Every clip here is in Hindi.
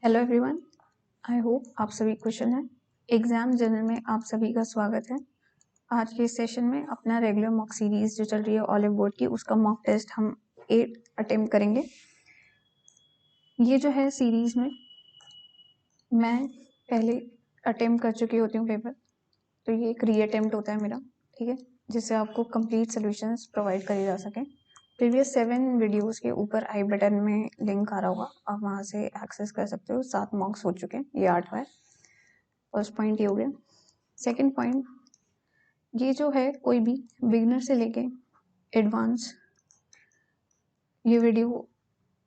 हेलो एवरीवन, आई होप आप सभी कुशल हैं। एग्जाम जर्नल में आप सभी का स्वागत है। आज के इस सेशन में अपना रेगुलर मॉक सीरीज जो चल रही है ऑलिव बोर्ड की, उसका मॉक टेस्ट हम 8 अटेम्प्ट करेंगे। ये जो है सीरीज में मैं पहले अटेम्प्ट कर चुकी होती हूँ पेपर, तो ये एक री अटेम्प्ट होता है मेरा, ठीक है, जिससे आपको कंप्लीट सॉल्यूशंस प्रोवाइड करे जा सकें। प्रीवियस 7 वीडियोस के ऊपर आई बटन में लिंक आ रहा होगा, आप वहाँ से एक्सेस कर सकते हो। 7 मॉक्स हो चुके हैं, ये 8वां है। फर्स्ट पॉइंट ये हो गया। सेकंड पॉइंट, ये जो है कोई भी बिगिनर से लेके एडवांस ये वीडियो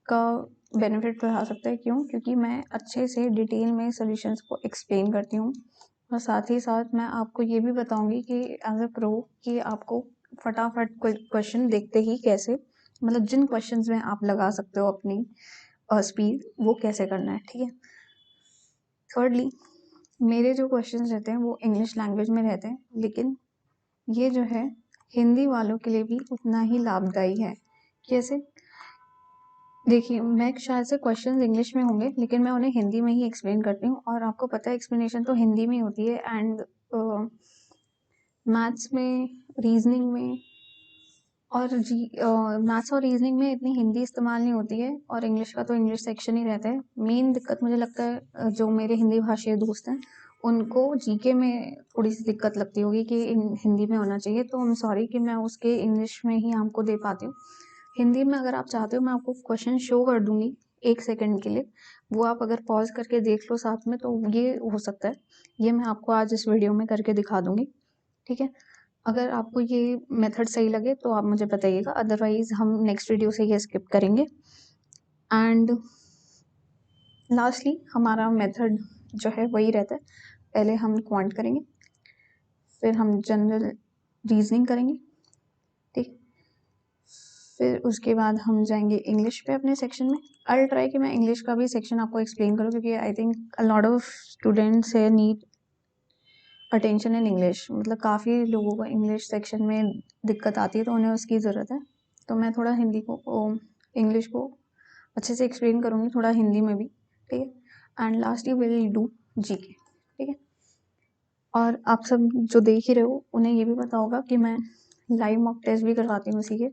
का बेनिफिट उठा सकता है। क्यों? क्योंकि मैं अच्छे से डिटेल में सॉल्यूशंस को एक्सप्लेन करती हूँ, और साथ ही साथ मैं आपको ये भी बताऊंगी कि एज अ प्रो कि आपको फटाफट क्वेश्चन देखते ही कैसे, मतलब जिन क्वेश्चंस में आप लगा सकते हो अपनी स्पीड, वो कैसे करना है, ठीक है। थर्डली, मेरे जो क्वेश्चंस रहते हैं वो इंग्लिश लैंग्वेज में रहते हैं, लेकिन ये जो है हिंदी वालों के लिए भी उतना ही लाभदायी है। कैसे? देखिए, मैं शायद से क्वेश्चंस इंग्लिश में होंगे, लेकिन मैं उन्हें हिंदी में ही एक्सप्लेन करती हूँ, और आपको पता है एक्सप्लेनेशन तो हिंदी में होती है। एंड मैथ्स में, रीजनिंग में और मैथ्स और रीजनिंग में इतनी हिंदी इस्तेमाल नहीं होती है, और इंग्लिश का तो इंग्लिश सेक्शन ही रहता है। मेन दिक्कत मुझे लगता है जो मेरे हिंदी भाषी दोस्त हैं उनको जीके में थोड़ी सी दिक्कत लगती होगी कि हिंदी में होना चाहिए, तो आई एम सॉरी कि मैं उसके इंग्लिश में ही आपको दे पाती हूँ। हिंदी में अगर आप चाहते हो मैं आपको क्वेश्चन शो कर दूंगी 1 सेकंड के लिए, वो आप अगर पॉज करके देख लो साथ में, तो ये हो सकता है। ये मैं आपको आज इस वीडियो में करके दिखा दूंगी, ठीक है। अगर आपको ये मेथड सही लगे तो आप मुझे बताइएगा, अदरवाइज हम नेक्स्ट वीडियो से ये स्किप करेंगे। एंड लास्टली हमारा मेथड जो है वही रहता है। पहले हम क्वांट करेंगे, फिर हम जनरल रीजनिंग करेंगे, ठीक। फिर उसके बाद हम जाएंगे इंग्लिश पे अपने सेक्शन में। आई ट्राई कि मैं इंग्लिश का भी सेक्शन आपको एक्सप्लेन करूँ, क्योंकि I think a lot of students है नीड अटेंशन इन इंग्लिश। मतलब काफ़ी लोगों को इंग्लिश सेक्शन में दिक्कत आती है, तो उन्हें उसकी ज़रूरत है। तो मैं थोड़ा हिंदी को इंग्लिश को अच्छे से एक्सप्लेन करूँगी, थोड़ा हिंदी में भी, ठीक है। And lastly will do GK, ठीक है। और आप सब जो देख ही रहे हो उन्हें ये भी पता होगा कि मैं लाइव मॉक टेस्ट भी करवाती हूँ उसी के।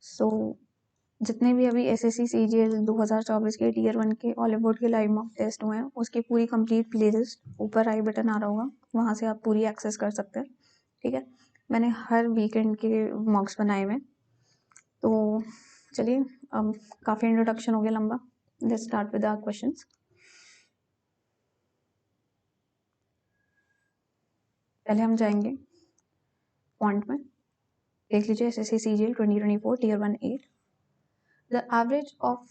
सो जितने भी अभी एसएससी सीजीएल 2024 के टियर 1 के ऑलिव बोर्ड के लाइव मॉक टेस्ट हुए हैं, उसकी पूरी कंप्लीट प्लेलिस्ट ऊपर आई बटन आ रहा होगा, वहाँ से आप पूरी एक्सेस कर सकते हैं, ठीक है। मैंने हर वीकेंड के मॉक्स बनाए हुए हैं। तो चलिए, अब काफ़ी इंट्रोडक्शन हो गया लंबा, let's start with our questions. पहले हम जाएंगे क्वांट में। देख लीजिए SSC CGL 2024 tier 1 8। The average of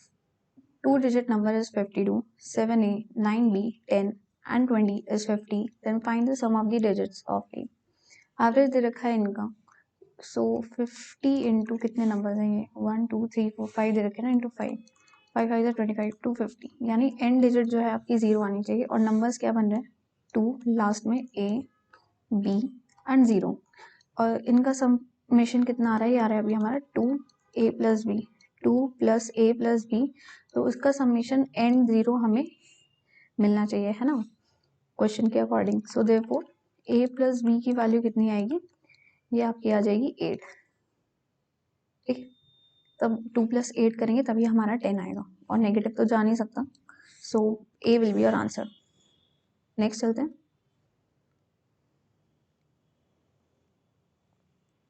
2-digit number is 52, 7a, 9b, 10 and 20 is 50. Then find the sum of the digits of a. Average दे रखा है इनका, सो 50 इंटू कितने नंबर हैं ये, 1 2 3 4 5 दे रखे हैं ना, इंटू 5, 5 5 25, 250। यानी एंड डिजिट जो है आपकी 0 आनी चाहिए, और नंबर्स क्या बन रहे हैं, 2 लास्ट में, a b एंड 0। और इनका समेशन कितना आ रहा है, ये आ रहा है अभी हमारा 2a plus B, 2 plus a plus B, तो उसका समेशन एंड 0 हमें मिलना चाहिए, है ना, क्वेश्चन के according. So therefore a plus B की वैल्यू कितनी आएगी, ये आपकी आ जाएगी 8, ठीक। तब 2 + 8 करेंगे तभी हमारा 10 आएगा, और नेगेटिव तो जा नहीं सकता। So A will be your answer. Next चलते हैं।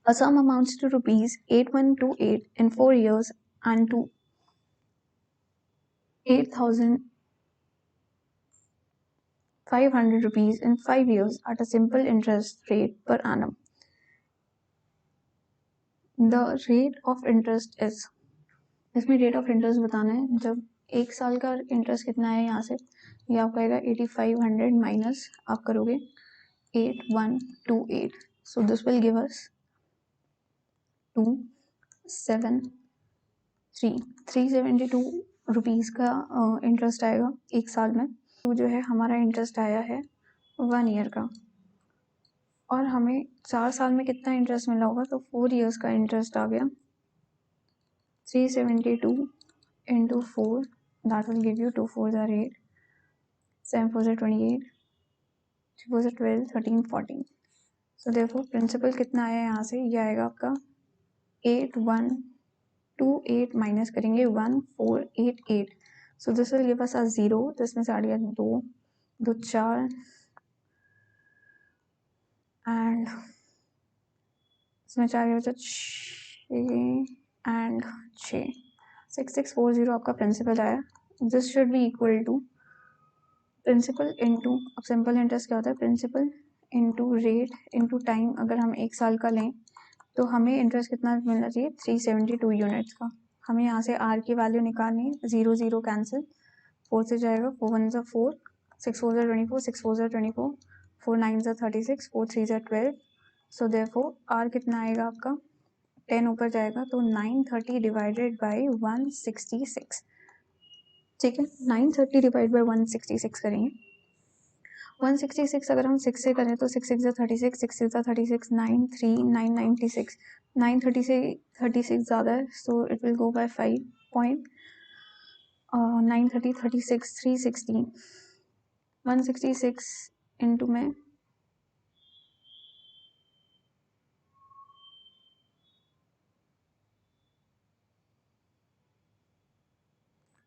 A sum amounts to rupees 8128 in 4 years and to 8,500 rupees in 5 years at a simple interest rate per annum. The rate of interest is, इसमें रेट ऑफ इंटरेस्ट बताना है। जब 1 साल का इंटरेस्ट कितना है, यहाँ से ये आपका आएगा 8500 माइनस आप करोगे 8128, सो this will give us 372 rupees का इंटरेस्ट आएगा 1 साल में। तो जो है हमारा इंटरेस्ट आया है 1 ईयर का, और हमें 4 साल में कितना इंटरेस्ट मिला होगा, तो 4 ईयर्स का इंटरेस्ट आ गया 372 into 4, that will give you 2 4s are 8, 7 4 28, 3 4 12, 13 14. सो देखो प्रिंसिपल कितना आया यहाँ से, ये आएगा आपका 8 1 2 8 माइनस करेंगे 1 4 8 8. So this will give us a 0. तो इसमें से आ गया 2 2 4 एंड इसमें 4 बचा 6 एंड 6. 6640 आपका प्रिंसिपल आया. This should be equal to principal into, अब सिंपल इंटरेस्ट क्या होता है, principal into rate into time. अगर हम 1 साल का लें तो हमें इंटरेस्ट कितना मिलना चाहिए, 372 यूनिट्स का. हमें यहाँ से आर की वैल्यू निकालनी है. 0 0 कैंसिल, 4 से जाएगा, 4 1 ज़ा 4, 6 4 ज़ा 24, 6 4 ज़ा 24, 4 9 ज़ा 36, 4 3 ज़ा 12. सो देयरफॉर आर कितना आएगा आपका, 10 ऊपर जाएगा तो 930 डिवाइडेड बाई 166. ठीक है, 930 डिवाइड बाई 166 करेंगे. 166 अगर हम 6 से करें तो 6 6 ज़ा 36, 6 6 ज़ा 36, 9 3 9 96. 930 से 36 ज़्यादा है, so it will go by 5 point. 930 36 316. 166 into में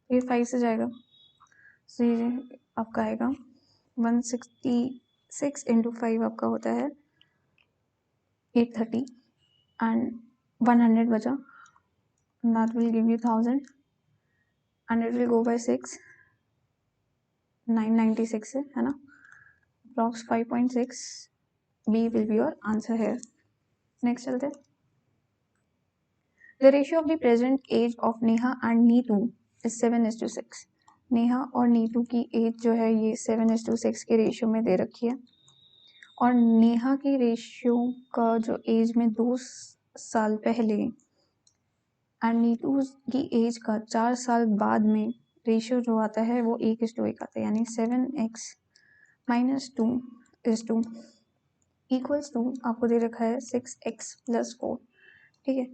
ये 5 से जाएगा, सो ये आपका आएगा 166 इंटू 5 आपका होता है 830 एंड 100 बचा, that will give you 1000 and it will go by 6, 996 है ना, approx 5.6. B will be your answer here. Next चलते हैं. The ratio of the present age of Neha and Neetu is 7:6. Neha और नीतू की एज जो है ये 7:6 के रेशियो में दे रखी है, और नेहा की रेशियो का जो एज में 2 साल पहले एंड नीतू की एज का 4 साल बाद में रेशियो जो आता है वो 1:1 आता है. यानी 7x - 2:2 इक्वल्स टू आपको दे रखा है 6x + 4. ठीक है,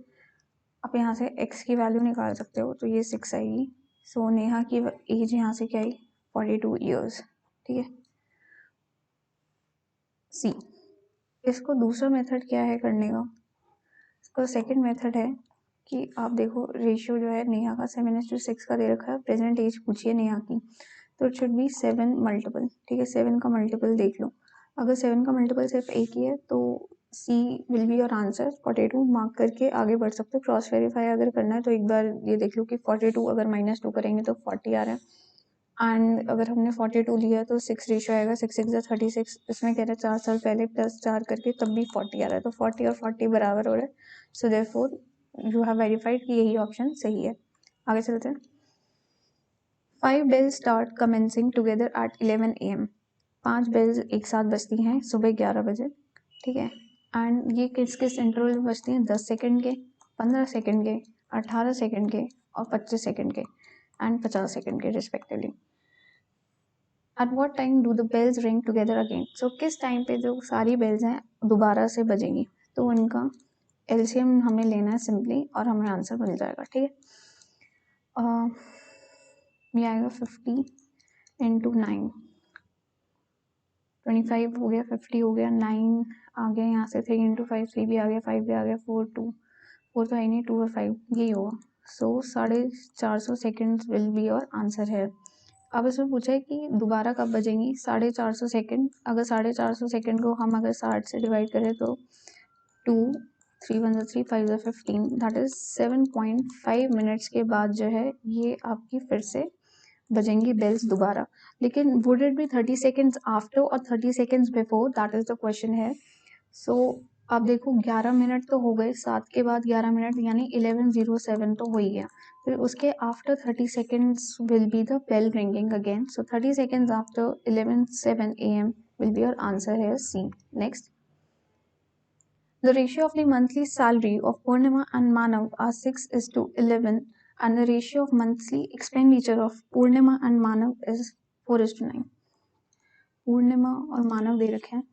आप यहाँ से x की वैल्यू निकाल सकते हो, तो ये 6 आएगी. सो नेहा की एज यहाँ से क्या आई, 42 ईयर्स. ठीक है. सी, इसको दूसरा मेथड क्या है करने का, इसका सेकंड मेथड है कि आप देखो रेशियो जो है नेहा का 7:6 का दे रखा है, प्रेजेंट एज पूछिए नेहा की, तो इट शुड बी 7 मल्टीपल. ठीक है, 7 का मल्टीपल देख लो. अगर 7 का मल्टीपल सिर्फ एक ही है तो C will be your answer. 42 mark करके आगे बढ़ सकते हो. क्रॉस वेरीफाई अगर करना है तो एक बार ये देख लो कि 42 अगर -2 करेंगे तो 40 आ रहा है, एंड अगर हमने 42 लिया तो 6 रेशियो आएगा, 6 6 ज़ा 36. इसमें कह रहे हैं 4 साल पहले प्लस 4 करके तब भी 40 आ रहा है, तो 40 और 40 बराबर हो रहा है. So therefore you have verified कि यही ऑप्शन सही है. आगे चलते हैं. 5 bells start commencing together at 11 AM. 5 bells एक साथ बजती हैं सुबह 11 बजे. ठीक है, एंड ये किस किस इंटरवल में बजती हैं, 10 सेकेंड के, 15 सेकेंड के, 18 सेकेंड के और 25 सेकेंड के एंड 50 सेकेंड के respectively. At what time do the bells ring together again. So किस टाइम पे जो सारी बेल्स हैं दोबारा से बजेंगी, तो उनका एलसीएम हमें लेना है सिंपली और हमें आंसर मिल जाएगा. ठीक है, ये आएगा 50 इंटू 9, 25 हो गया, 50 हो गया, 9 आ गया यहाँ से, 3 इंटू 5, 3 भी आ गया, 5 भी आ गया, 4 2 4 तो है नहीं, 2 और 5 यही होगा. सो 450 second will be your answer है. अब इसमें पूछा है कि दोबारा कब बजेंगी, 450 सेकेंड. अगर 450 सेकेंड को हम अगर 60 से डिवाइड करें तो 2 3 1 3 5 15, दैट इज 7.5 मिनट्स के बाद जो है ये आपकी फिर से बजेंगी बेल्स दोबारा. लेकिन would it be 30 seconds after और 30 seconds before, that is the question है. सो आप देखो 11 मिनट तो हो गए, 7 के बाद 11 मिनट यानी 11:07 तो हो ही गया. फिर उसके after 30 seconds will be the bell ringing again. So 30 seconds after 11:07 AM will be your answer here, C. Next. The ratio of the monthly salary of Purnima and Manav are 6:11 and the ratio of monthly expenditure of Purnima and Manav is 4:9. पूर्णिमा और मानव दे रखे हैं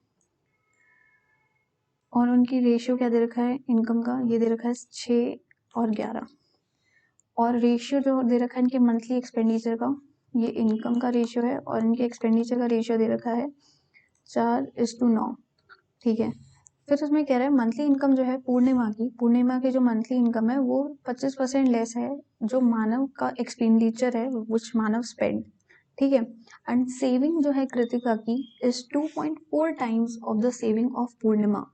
और उनकी रेशियो क्या दे रखा है इनकम का, ये दे रखा है 6 और 11, और रेशियो जो दे रखा है इनके मंथली एक्सपेंडिचर का ये इनकम का रेशियो है और इनके एक्सपेंडिचर का रेशियो दे रखा है 4:9, ठीक है। फिर उसमें कह रहा है मंथली इनकम जो है पूर्णिमा की जो मंथली इनकम है वो 25% लेस है जो मानव का एक्सपेंडिचर है विच मानव स्पेंड, ठीक है। एंड सेविंग जो है कृतिका की is 2.4 times of the saving of Purnima,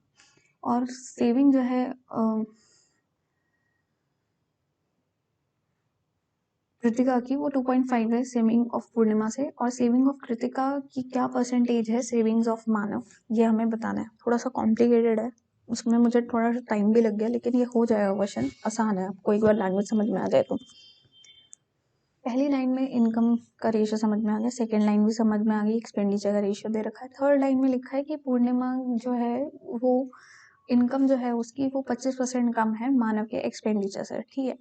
और सेविंग जो है कृतिका की वो 2.5 है सेविंग ऑफ पूर्णिमा से, और सेविंग ऑफ कृतिका की क्या परसेंटेज है सेविंग्स ऑफ मानव, ये हमें बताना है। थोड़ा सा कॉम्प्लिकेटेड है, उसमें मुझे थोड़ा सा टाइम भी लग गया, लेकिन ये हो जाएगा क्वेश्चन, आसान है, आपको एक बार लैंग्वेज समझ में आ जाए तो। पहली लाइन में इनकम का रेशियो समझ में आ गया, सेकेंड लाइन भी समझ में आ गई, एक्सपेंडिचर का रेशियो दे रखा है। थर्ड लाइन में लिखा है कि पूर्णिमा जो है वो इनकम जो है उसकी वो 25% कम है मानव के एक्सपेंडिचर से, ठीक है।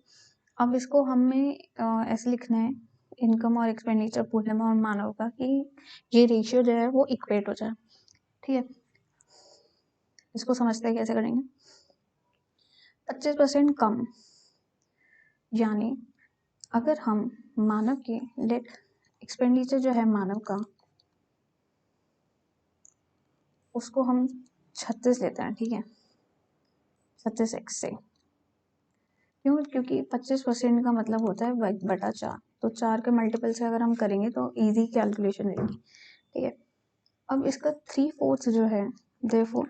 अब इसको हमें ऐसे लिखना है इनकम और एक्सपेंडिचर पूर्णिमा और मानव का कि ये रेशियो जो है वो इक्वेट हो जाए, ठीक है। इसको समझते हैं कैसे करेंगे। 25% कम, यानी अगर हम मानव के लेट एक्सपेंडिचर जो है मानव का उसको हम 36 लेते हैं, ठीक है, 36x से। क्यों? क्योंकि 25% का मतलब होता है बटा 4, तो 4 के मल्टीपल से अगर हम करेंगे तो इजी कैलकुलेशन रहेगी, ठीक है। अब इसका 3/4 जो है देयरफॉर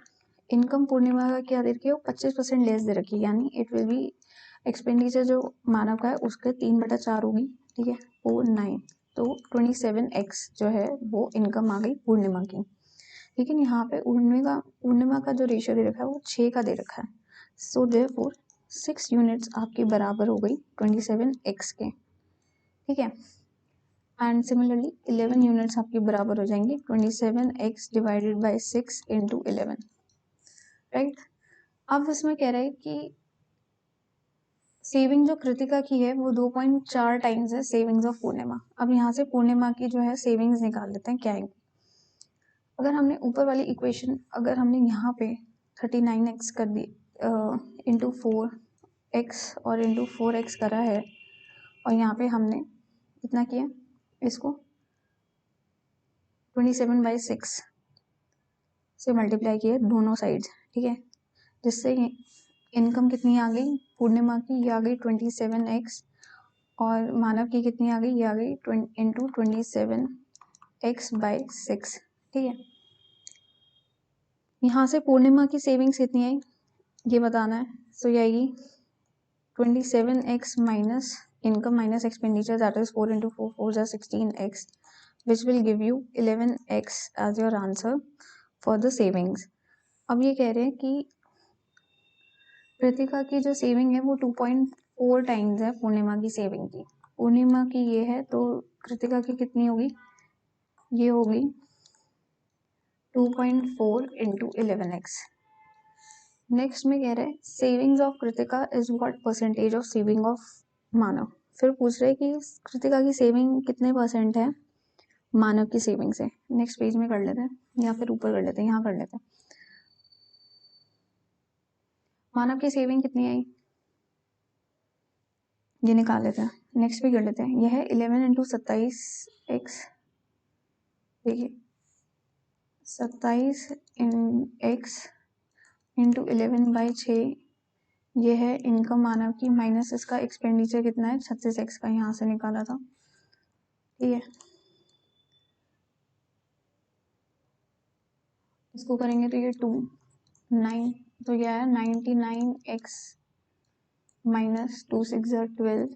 इनकम पूर्णिमा का क्या दे रखी है वो 25% लेस दे रखी है, यानी इट विल बी एक्सपेंडिचर जो मानव का है उसके 3/4 होगी, ठीक है, 4/9, तो 27x जो है वो इनकम आ गई पूर्णिमा की। लेकिन यहाँ पे पूर्णिमा का जो रेशियो दे रखा है वो 6 का दे रखा है, सो देयरफॉर 6 यूनिट्स आपकी बराबर हो गई 27x के, ठीक है। एंड सिमिलरली 11 यूनिट्स आपकी बराबर हो जाएंगी 27x divided by 6 into 11, right. अब इसमें कह रहा है कि सेविंग जो कृतिका की है वो 2.4 टाइम्स है सेविंग्स ऑफ पूर्णिमा। अब यहाँ से पूर्णिमा की जो है सेविंग्स निकाल लेते हैं क्या है। अगर हमने ऊपर वाली इक्वेशन अगर हमने यहाँ पे 39x कर दी इंटू 4x और इंटू 4x करा है, और यहाँ पे हमने कितना किया इसको 27/6 से मल्टीप्लाई किया दोनों साइड्स, ठीक है, जिससे इनकम कितनी आ गई पूर्णिमा की, ये आ गई 27x, और मानव की कितनी आ गई, ये आ गई इंटू 27x/6, ठीक है। यहाँ से पूर्णिमा की सेविंग्स कितनी आई ये बताना है, सो ये आएगी 27x minus income minus expenditure, that is 4 into 4 4 is 16x, which will give you 11x as your answer for the savings। अब ये कह रहे हैं कि कृतिका की जो सेविंग है वो 2.4 टाइम्स है पूर्णिमा की सेविंग की। पूर्णिमा की ये है तो कृतिका की कितनी होगी, ये होगी 2.4 into 11x। नेक्स्ट में कह रहे हैं savings of Krittika is what percentage of saving of Manav. फिर पूछ रहे कि कृतिका की सेविंग कितने परसेंट है मानव की सेविंग से। नेक्स्ट पेज में कर लेते हैं या फिर ऊपर कर लेते हैं, यहाँ कर लेते हैं। मानव की सेविंग कितनी आई ये निकाल लेते हैं, नेक्स्ट भी कर लेते हैं। यह है 11 into 27x, देखिए 27x इंटू 11/6, ये है इनकम मानव की माइनस इसका एक्सपेंडिचर कितना है 36x का, यहाँ से निकाला था, ठीक है। इसको करेंगे तो ये 9, तो यह है 99x minus 2 6 12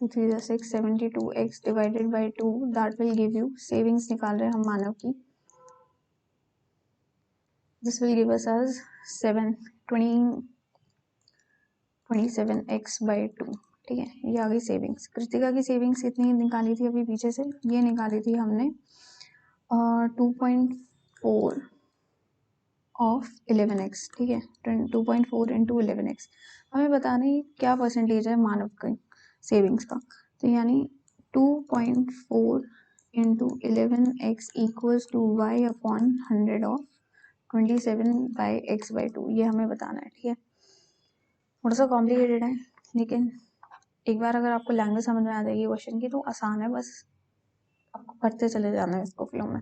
2 3 6 72x divided by 2, that will give you savings निकाल रहे हैं हम मानव की, this will give us as 27x/2, ठीक है। ये आ गई सेविंग्स। कृतिका की सेविंग्स कितनी निकाली थी अभी पीछे से, ये निकाली थी हमने 2.4 ऑफ 11x, ठीक है, 2.4 इंटू 11x। हमें बताना है क्या परसेंटेज है मानव की सेविंग्स का, तो यानी 2.4 into 11x equals to y/100 of 27/x/2, ये हमें बताना है, ठीक है। थोड़ा सा कॉम्प्लिकेटेड है, लेकिन एक बार अगर आपको लैंग्वेज समझ में आ जाएगी क्वेश्चन की तो आसान है, बस आपको करते चले जाना है इसको फ्लो में।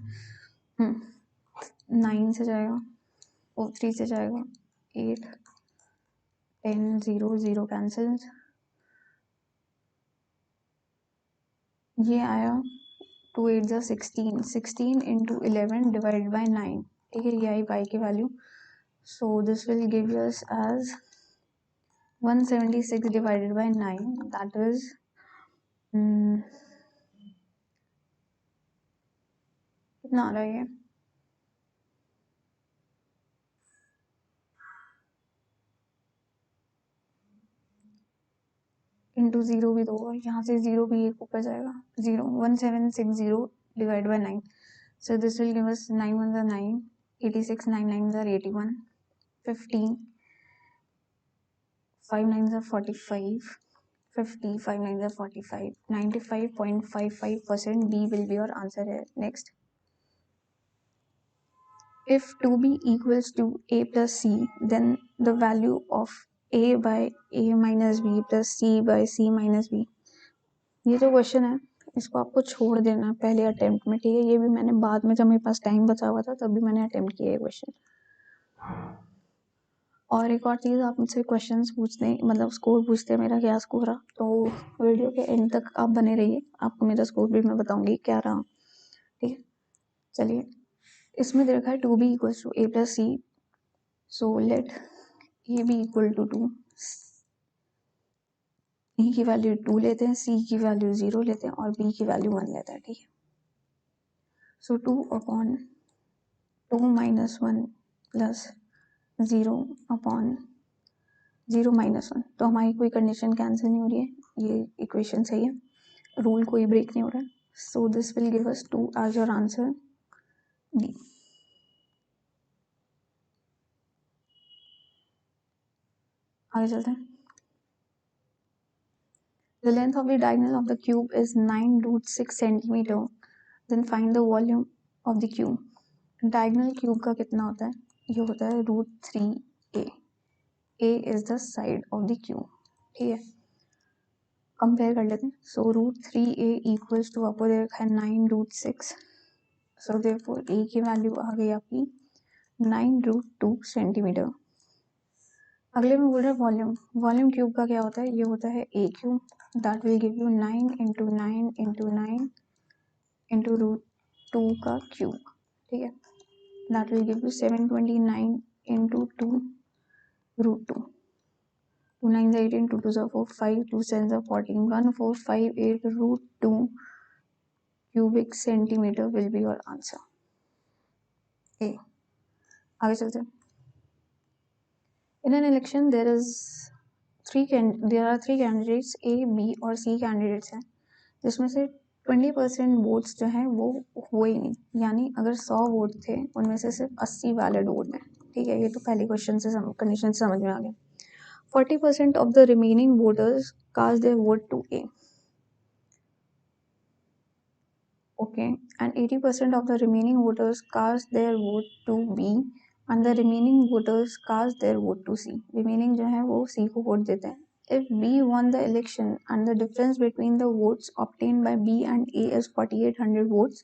9 से जाएगा, 3 से जाएगा, 8, 10, 0, 0 कैंसिल, ये आया 2 8 जा 16, 16 इंटू 11 डिवाइड बाई 9, ठीक है, ये आई y की value. So this will give us as 176 divided by 9, that is कितना आ रहा है ये, इंटू 0 भी दो, यहाँ से 0 भी एक ऊपर जाएगा, 0, 1760 divide by 9, so this will give us 9 1s are 9, 86, 9 9s are 81, 15, 5 9s are 45, 50, 5 9s are 45, 95.55% B will be your answer here. Next, if 2B equals to A plus C, then the value of A by A minus B plus C by C minus B. ये जो क्वेश्चन है इसको आपको छोड़ देना पहले अटेम्प्ट में, ठीक है, ये भी मैंने बाद में जब मेरे पास टाइम बचा हुआ था तब भी मैंने अटेम्प्ट किया है क्वेश्चन। और एक और चीज़, आप मुझसे क्वेश्चंस पूछते हैं, मतलब स्कोर पूछते हैं मेरा क्या स्कोर रहा, तो वीडियो के एंड तक आप बने रहिए, आपको मेरा स्कोर भी मैं बताऊंगी क्या रहा, ठीक है। चलिए, इसमें दे रखा है 2B equals to A plus C, so let A be equal to 2, E की वैल्यू 2 लेते हैं, C की वैल्यू 0 लेते हैं और B की वैल्यू 1 लेते हैं, ठीक है। सो 2 upon 2 minus 1 plus 0 upon 0 minus 1, तो हमारी कोई कंडीशन कैंसिल नहीं हो रही है, ये इक्वेशन सही है, रूल कोई ब्रेक नहीं हो रहा है। So this will give us 2 as your answer, D. आगे चलते हैं। The length of the diagonal of the cube is 9√6 centimeter. Then find the volume of the cube. Diagonal cube का कितना होता है, ये होता है √3a. A is the side of the cube, ठीक है। कंपेयर कर लेते हैं। सो √3a इक्वल्स टू आपको दे रखा है 9√6, सो देयरफॉर a की वैल्यू आ गई आपकी 9√2 सेंटीमीटर। अगले में बोल रहे हैं वॉल्यूम, वॉल्यूम क्यूब का क्या होता है, ये होता है a cube, that will give you 9 into 9 into 9 into √2 का क्यूब, ठीक है, that will give you 729 into 2 √2, 2 9s are 18, 2 2s are 4, 5 2 7s are 14, 1458 √2 cubic centimeter will be your answer A. आगे चलते हैं। In an election there are three candidates A, B और C candidates हैं, जिसमें से 20% वोट्स जो हैं वो हुए ही नहीं, यानी अगर 100 वोट थे उनमें से सिर्फ 80 वैलिड वोट हैं, ठीक है, ये तो पहले क्वेश्चन से कंडीशन से समझ में आ गया। 40% of the remaining voters cast their vote to A, okay, and 80% of the remaining voters cast their vote to B, and the remaining voters cast their vote to C. Remaining जो है वो C को वोट देते हैं। If B won the election and the difference between the votes obtained by B and A is 4800 votes,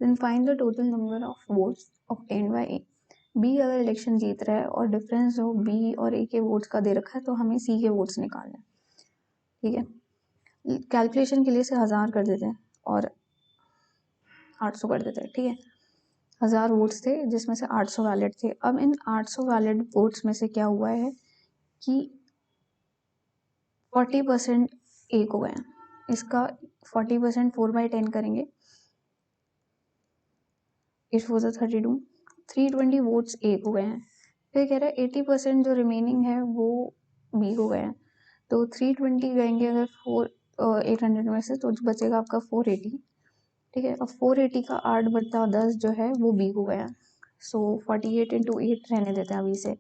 then find the total number of votes obtained by A. B अगर इलेक्शन जीत रहा है और डिफरेंस जो B और A के वोट्स का दे रखा है तो हमें C के वोट्स निकालने हैं, ठीक है। कैलकुलेशन के लिए से 1000 कर देते हैं और 800 कर देते हैं, ठीक है। 1000 वोट्स थे जिसमें से 800 वैलिड थे। अब इन 800 वैलिड वोट्स में से क्या हुआ है कि 40% एक हो गए हैं, इसका 40% 4/10 करेंगे, इट वॉज 32, 320 वोट्स एक हो गए हैं। फिर कह रहा है 80% जो रिमेनिंग है वो बी हो गए हैं, तो 320 गएंगे अगर 800 में से तो बचेगा आपका 480, ठीक है। अब 480 का 8/10 जो है वो बी को गया, सो 48 इंटू 8 रहने देते हैं अभी से,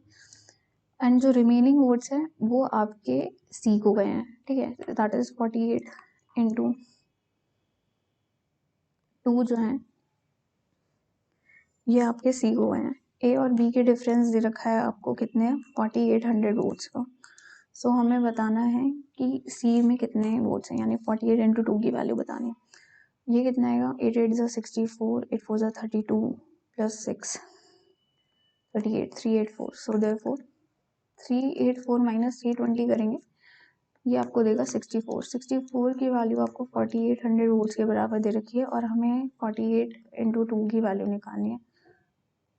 एंड जो रिमेनिंग वोट्स हैं वो आपके सी को गए हैं, ठीक है, दैट इज 48 इंटू 2 जो है ये आपके सी को गए हैं। ए और बी के डिफरेंस दे रखा है आपको कितने, 4800 वोट्स का। सो हमें बताना है कि सी में कितने वोट्स हैं, यानी 48 इंटू 2 की वैल्यू बतानी है। ये कितना आएगा, 8 8 ज़ा 64, 8 4 ज़ा 32 प्लस 6 38 384। सो देयरफॉर 384 माइनस 320 करेंगे, ये आपको देगा 64। 64 की वैल्यू आपको 4800 वोल्ट्स के बराबर दे रखी है और हमें 48 इंटू 2 की वैल्यू निकालनी है।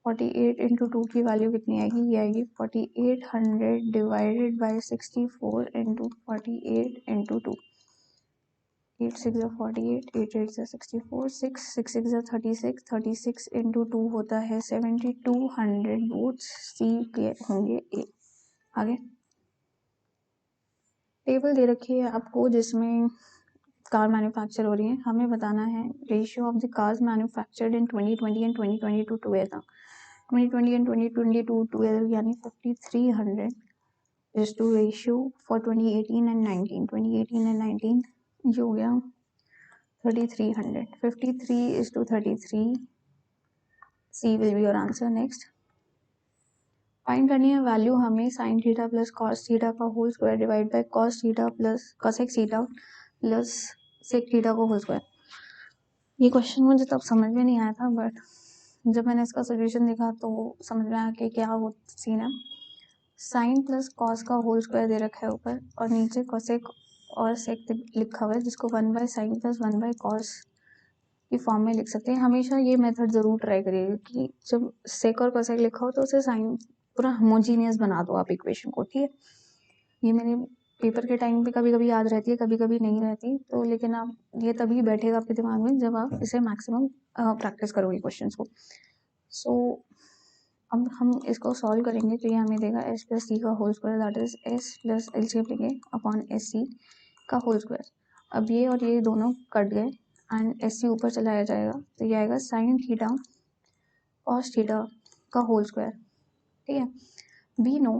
48 इंटू 2 की वैल्यू कितनी आएगी, ये आएगी 4800 डिवाइडेड बाई 64 इंटू 48 इंटू 2। 8 6 ज़ा 48, 8 8 ज़ा 64, 6 6 6 ज़ा 36, 36 इंटू 2 होता है 7200 वोल्ट्स। सी के होंगे ए। आगे टेबल दे रखी है आपको जिसमें कार मैन्युफैक्चर हो रही है, हमें बताना है ratio of the cars manufactured in 2020 and 2022 together. 2020 and 2022 together यानी 5300 is to ratio for 2018 and 19। 2018 and 19 जो हो गया 3300। 53 is to 33. C will be your answer. Next, find करनी है वैल्यू हमें sine theta plus cos theta का whole square divide by cos theta plus cosec theta plus sec theta का होल स्क्वायर। ये क्वेश्चन मुझे तब समझ में नहीं आया था, बट जब मैंने इसका सोल्यूशन देखा तो समझ में आया कि क्या वो सीन है। साइन प्लस कॉस का होल स्क्वायर दे रखा है ऊपर और नीचे कोसेक और सेक लिखा हुआ है, जिसको 1 by sine plus 1 by cos की फॉर्म में लिख सकते हैं। हमेशा ये मेथड ज़रूर ट्राई करिएगा कि जब सेक और कोसेक लिखा हो तो उसे साइन पूरा होमोजीनियस बना दो आप इक्वेशन को, ठीक है। ये मेरे पेपर के टाइम पे कभी कभी याद रहती है, कभी कभी नहीं रहती, तो लेकिन आप ये तभी बैठेगा आपके दिमाग में जब आप इसे मैक्सिमम प्रैक्टिस करोगे क्वेश्चन को। सो अब हम इसको सॉल्व करेंगे तो ये हमें देगा एस प्लस सी का whole square, that is S plus LCM लेंगे अपॉन एस सी का होल स्क्वायर। अब ये और ये दोनों कट गए एंड एस सी ऊपर चलाया जाएगा तो ये आएगा साइन थीटा कॉस थीटा का होल स्क्वायर, ठीक है। वी नो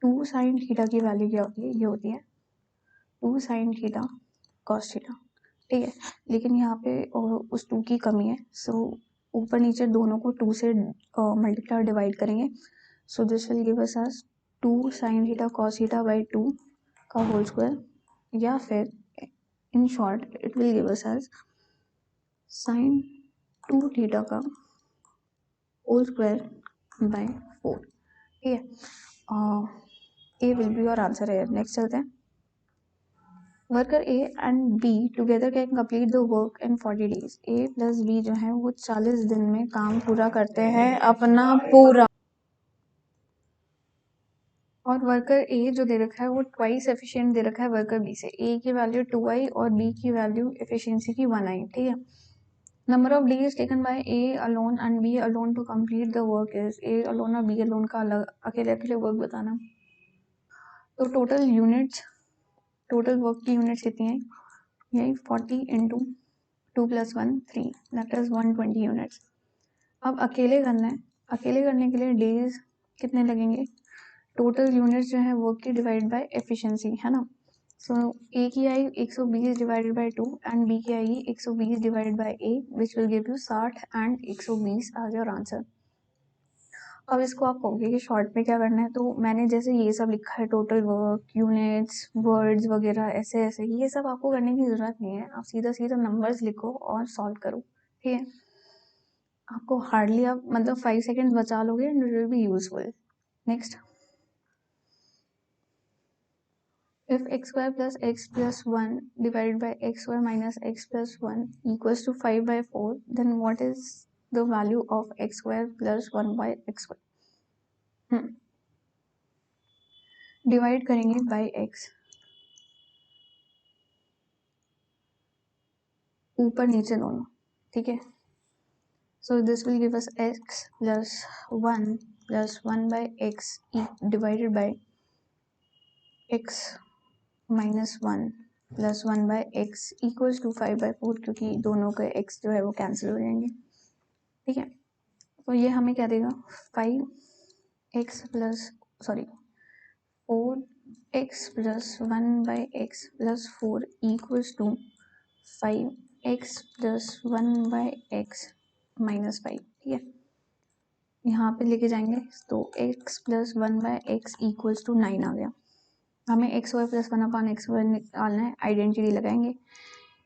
2 साइन थीटा की वैल्यू क्या होती है, ये होती है 2 साइन थीटा कॉस थीटा, ठीक है। लेकिन यहाँ पे उस 2 की कमी है, सो ऊपर नीचे दोनों को 2 से मल्टीप्लाई डिवाइड करेंगे। So this will give us 2 sine theta cos theta by 2 का होल स्क्वायर, या फिर in short it will give us sine 2 theta का होल स्क्वायर बाय 4, ठीक है। A will be your answer है। नेक्स्ट चलते हैं। Worker A and B together can complete the work in 40 days. A plus B जो है वो 40 दिन में काम पूरा करते हैं अपना पूरा, और वर्कर ए जो दे रखा है वो ट्वाइस एफिशिएंट दे रखा है वर्कर बी से। ए की वैल्यू 2i और बी की वैल्यू एफिशिएंसी की 1i, ठीक है। Number of days taken by A alone and B alone to complete the work is. A alone और बी अलोन का अलग अकेले अकेले वर्क बताना। तो टोटल यूनिट्स, टोटल वर्क की यूनिट्स कितनी है, यही 40 इंटू 2 + 1 3, दैट इज 120 यूनिट्स। अब अकेले करना है, अकेले करने के लिए डेज कितने लगेंगे, टोटल यूनिट्स जो है वर्क की डिवाइड बाय एफिशिएंसी, है ना। सो ए की आई 120 डिवाइडेड बाय 2 एंड बी की आएगी 120 divided by A, which will give you 60 and 120 as your answer. अब इसको आप कहोगे कि शॉर्ट में क्या करना है, तो मैंने जैसे ये सब लिखा है टोटल वर्क यूनिट्स वर्ड्स वगैरह ऐसे ऐसे, ये सब आपको करने की ज़रूरत नहीं है। आप सीधा सीधा नंबर्स लिखो और सॉल्व करो, ठीक है। आपको हार्डली आप मतलब 5 सेकेंड्स बचा लोगे and it will be useful. Next, if x square plus x plus 1 divided by x square minus x plus 1 equals to 5 by 4, then what is the value of x square plus 1 by x square? Divide करेंगे बाय x, ऊपर नीचे दोनों, ठीक है। So this will give us x plus 1 by x divided by x minus 1 plus 1 by x equals to 5 by 4, क्योंकि दोनों के x जो है वो कैंसिल हो जाएंगे, ठीक है। तो ये हमें क्या देगा 5x plus 4x plus 1 by x plus 4 equals to 5x plus 1 by x minus 5, ठीक है। यहाँ पे लेके जाएंगे तो x plus 1 by x equals to 9 आ गया। हमें x y plus 1 upon x y निकालना है, आइडेंटिटी लगाएंगे।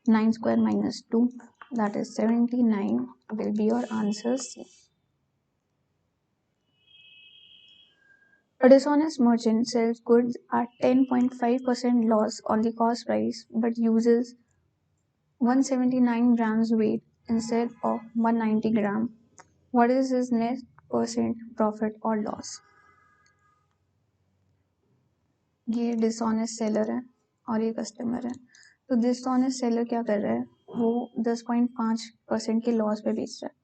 9 square minus 2, that is 79 will be your answer C. A dishonest merchant sells goods at 10.5% loss on the cost price but uses 179 grams weight instead of 190 gram. What is his net percent profit or loss? ये डिसऑनेस्ट सेलर है और ये कस्टमर है। तो डिसऑनेस्ट सेलर क्या कर रहा है, वो 10.5% के लॉस पे बेच रहा है,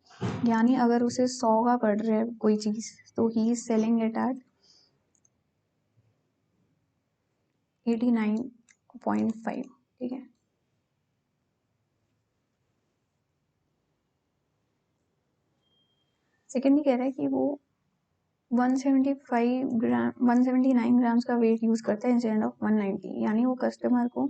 यानी अगर उसे 100 का पड़ रहा है कोई चीज़ तो he is selling it at 89.5, ठीक है। सेकेंडली कह रहा है कि वो 179 ग्राम्स का वेट यूज करता है इंस्टेड ऑफ 190, यानी वो कस्टमर को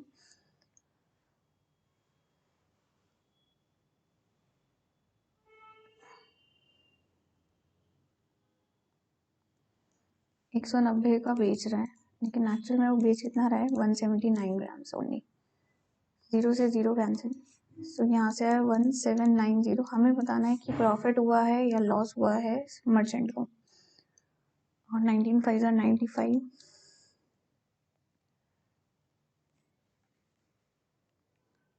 एक 190 का बेच रहा है, लेकिन एक्चुअल में वो बेच कितना रहा है, 179 ग्राम्स ओनली। 0 से 0 कैंसिल, तो यहाँ से है 1790। हमें बताना है कि प्रॉफिट हुआ है या लॉस हुआ है मर्चेंट को। और 19 5 95,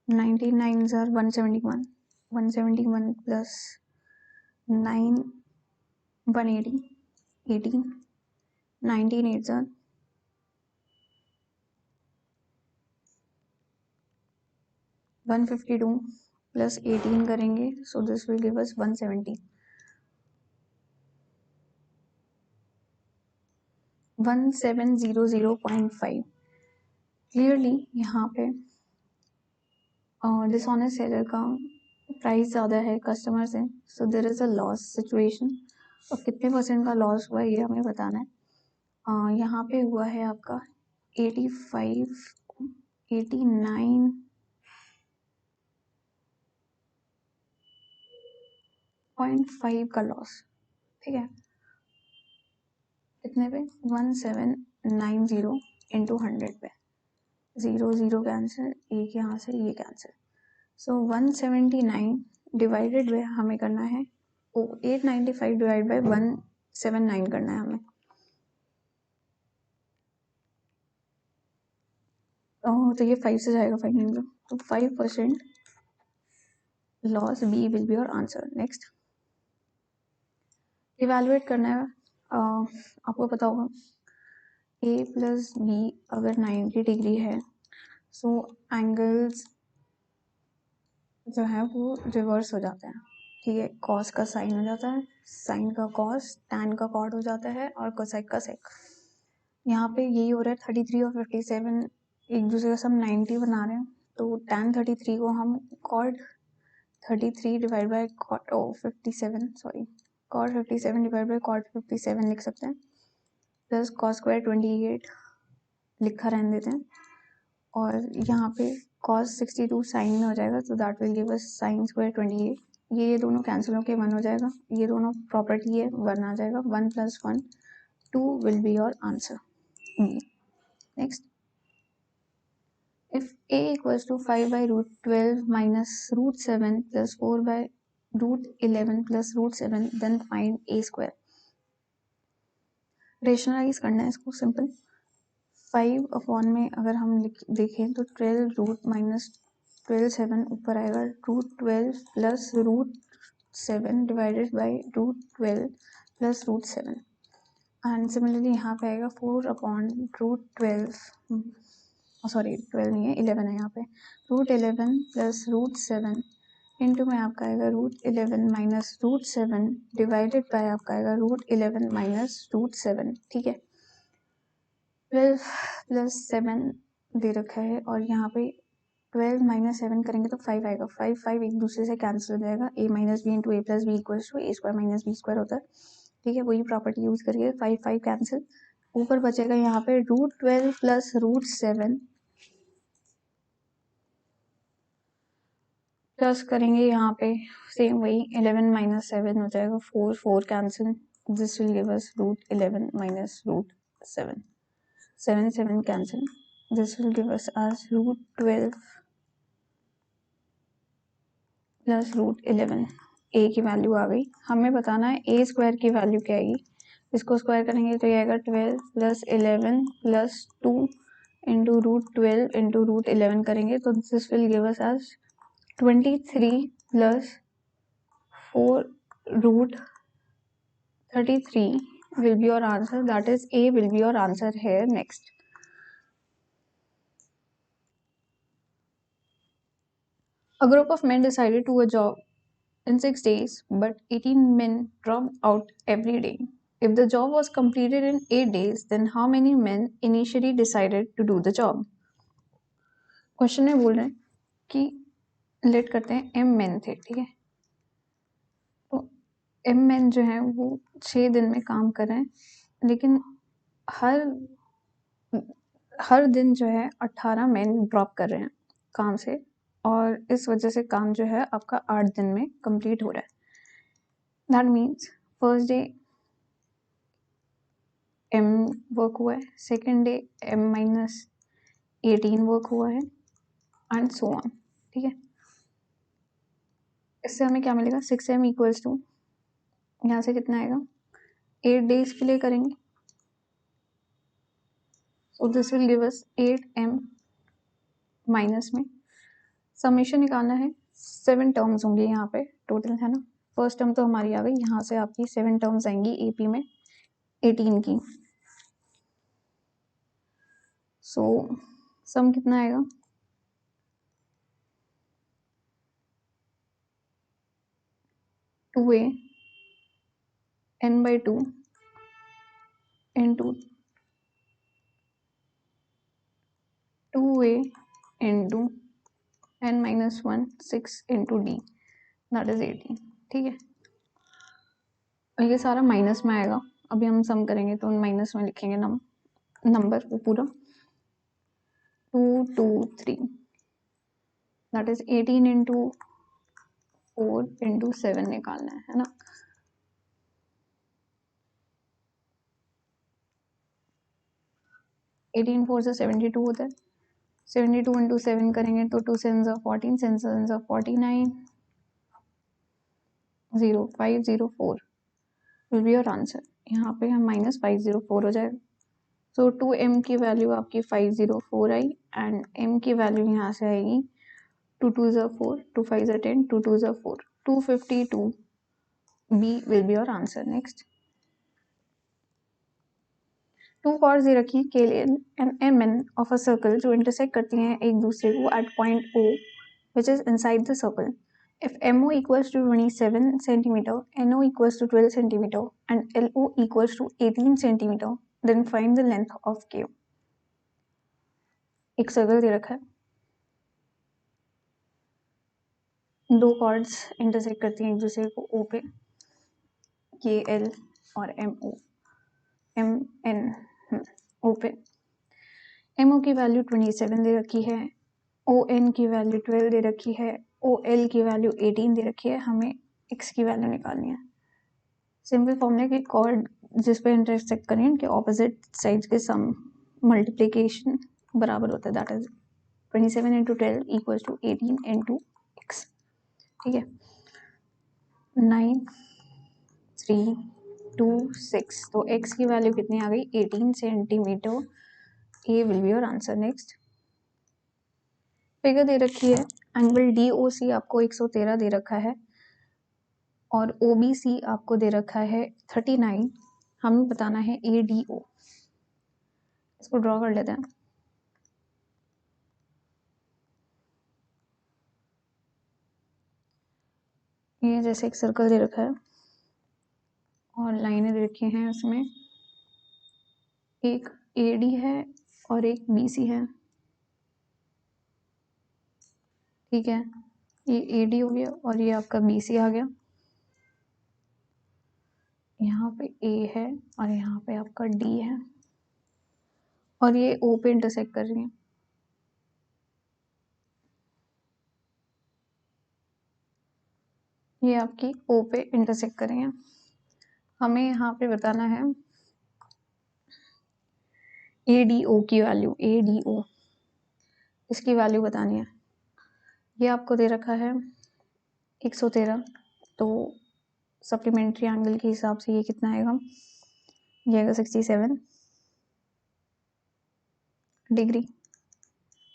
99 171, 171 प्लस 9 180, 18, 19 8 152 प्लस 18 करेंगे, so this will give us 170। 1700.5। Clearly यहाँ पे डिसऑनेस्ट सेलर का प्राइस ज़्यादा है कस्टमर से, so there is a loss situation. और कितने परसेंट का लॉस हुआ है ये हमें बताना है। यहाँ पे हुआ है आपका 85, 89.5 का लॉस, ठीक है। कितने पे, 1790 इंटू 100 पे, 0 0 कैंसिल, एक यहाँ से ये कैंसिल, सो 179 डिवाइडेड बाय हमें करना है 895 डिवाइड बाय 179 करना है हमें। तो ये 5 से जाएगा, 5 नहीं, तो 5% loss, B will be your answer. Next, evaluate करना है। आपको पता होगा ए प्लस बी अगर 90 डिग्री है, सो एंगल्स जो है वो रिवर्स हो जाते हैं, ठीक है। कॉस का साइन हो जाता है, साइन का कॉस, टैन का कॉट हो जाता है और कोसेक का सेक। यहाँ पे यही हो रहा है, 33 और 57 एक दूसरे का सब 90 बना रहे हैं, तो टैन 33 को हम cot 33 divide by cot 57, sorry cot 57 divide by cot 57 लिख सकते हैं, प्लस कॉस स्क्वायर 28 लिखा रहने देते हैं, और यहाँ पे कॉस 62 साइन में हो जाएगा, तो that will give us sine square 28। ये दोनों कैंसिल होके 1 हो जाएगा, ये दोनों प्रॉपर्टी है, 1 आ जाएगा, 1 + 1 2 will be your answer B. Next, if a equals to 5 by root 12 minus root 7 plus 4 by root 11 plus root 7, then find a square। Rationalise करना है इसको, सिंपल। 5 अपॉन में अगर हम देखें तो 12 रूट माइनस 12 7 ऊपर आएगा, root 12 plus root 7 divided by root 12 plus root 7, and similarly यहाँ पे आएगा 4 अपॉन रूट 12, सॉरी 12 नहीं है, 11 है यहाँ पे, रूट 11 प्लस रूट 7 इंटू में आपका आएगा root 11 minus root 7 divided by आपका आएगा रूट 11 माइनस रूट 7, ठीक है। 12 प्लस 7 दे रखा है, और यहाँ पे 12 माइनस 7 करेंगे तो 5 आएगा, 5 5 एक दूसरे से कैंसिल हो जाएगा, a minus B into A plus B equals to A square minus B square होता है, ठीक है। वही प्रॉपर्टी यूज करिए, 5 5 कैंसिल, ऊपर बचेगा यहाँ पे रूट 12 प्लस रूट 7 प्लस करेंगे यहाँ पे सेम वही 11 माइनस 7 हो जाएगा, 4 4 cancel, this will give us root 11 minus root 7, 7 7 cancel, this will give us as root 12 plus root 11 A की वैल्यू आ गई। हमें बताना है ए स्क्वायर की वैल्यू क्या आएगी। इसको स्क्वायर करेंगे तो ये आएगा 12 plus 11 plus 2 into root 12 into root 11 करेंगे तो this will give us as 23 plus 4 root 33 will be your answer. That is A will be your answer here. Next, a group of men decided to do a job in 6 days, but 18 men dropped out every day. If the job was completed in 8 days, then how many men initially decided to do the job? Question में बोल रहे हैं कि लेट करते हैं एम मैन थे, ठीक है, तो एम मैन जो है वो 6 दिन में काम कर रहे हैं, लेकिन हर दिन जो है 18 मैन ड्रॉप कर रहे हैं काम से, और इस वजह से काम जो है आपका 8 दिन में कंप्लीट हो रहा है। That means first day M work हुआ है, second day M minus 18 work हुआ है, एंड सो ऑन, ठीक है। इससे हमें क्या मिलेगा, 6m इक्वल्स टू, यहाँ से कितना आएगा, 8 डेज के लिए करेंगे, so this will give us 8m minus में समेशन निकालना है, 7 टर्म्स होंगी यहाँ पे टोटल, है ना। फर्स्ट टर्म तो हमारी आ गई, यहाँ से आपकी 7 टर्म्स आएंगी एपी में 18 की। सो सम कितना आएगा, two A n/2 into 2a into n-1 6 into d, that is 18, ठीक है। और ये सारा माइनस में आएगा, अभी हम सम करेंगे तो माइनस में लिखेंगे नंबर वो पूरा, 2 2 3, दैट इज 18 इंटू 4 इंटू 7 निकालना है ना। एटीन 4 से 72 होता है, 72 इंटू 7 करेंगे तो 2 7 14, 7 7 49, 0504 विल बी योर आंसर। यहाँ पे हम -504 हो जाएगा। सो 2m की वैल्यू आपकी 504 आई, एंड m की वैल्यू यहाँ से आएगी 2 2 4, 2 5 10, 2 2 4, 252, b will be your answer. Next, 2 chords दे रखी है KL and MN of a circle जो इंटरसेक्ट करती हैं एक दूसरे को at point O which is inside the circle. If MO equals to 27 centimeter, NO equals to 12 centimeter, and LO equals to 18 centimeter, then find the length of Q. एक सर्कल दे रखा है, दो कॉर्ड्स इंटरसेक्ट करती हैं एक दूसरे को O पे, KL और MN O पे। MO की वैल्यू 27 दे रखी है, ON की वैल्यू 12 दे रखी है, OL की वैल्यू 18 दे रखी है, हमें X की वैल्यू निकालनी है। सिंपल फॉर्मूला कि कॉर्ड जिस पे इंटरसेक्ट करें उनके ऑपोजिट साइड्स के सम मल्टीप्लिकेशन बराबर होता है, that is 27 into 12 equals to 18 into x, ठीक है। 9 3 2 6, तो x की वैल्यू कितनी आ गई, 18 centimetre, A will be your answer. Next, figure दे रखी है, एंगल DOC आपको 113 दे रखा है और OBC आपको दे रखा है 39, हमें बताना है ADO। इसको ड्रॉ कर लेते हैं। ये जैसे एक सर्कल दे रखा है और लाइनें दे रखी हैं, उसमें एक AD है और एक BC है, ठीक है। ये AD हो गया और ये आपका BC आ गया, यहाँ पे A है और यहाँ पे आपका D है, और ये O पे इंटरसेक्ट कर रही है। ये आपकी O पे इंटरसेक्ट कर रही है। हमें यहाँ पे बताना है ADO की वैल्यू, ADO इसकी वैल्यू बतानी है। ये आपको दे रखा है 113, तो सप्लीमेंट्री एंगल के हिसाब से ये कितना आएगा, ये आएगा 67 डिग्री।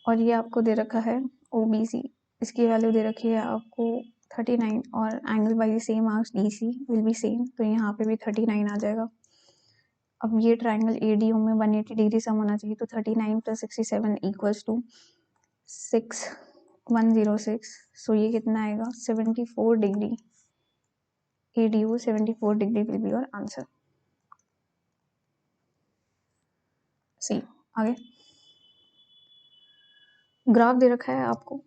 और ये आपको दे रखा है OBC, इसकी वैल्यू दे रखी है आपको 39 और angle by same arcs DC will be same, तो यहाँ पे भी 39 आ जाएगा। अब ये ट्राइंगल ADO में 180 डिग्री सम होना चाहिए, तो 39 + 67 इक्वल्स टू 6106, सो ये कितना आएगा 74 degree. ADO 74 degree will be your answer. See आगे ग्राफ दे रखा है आपको,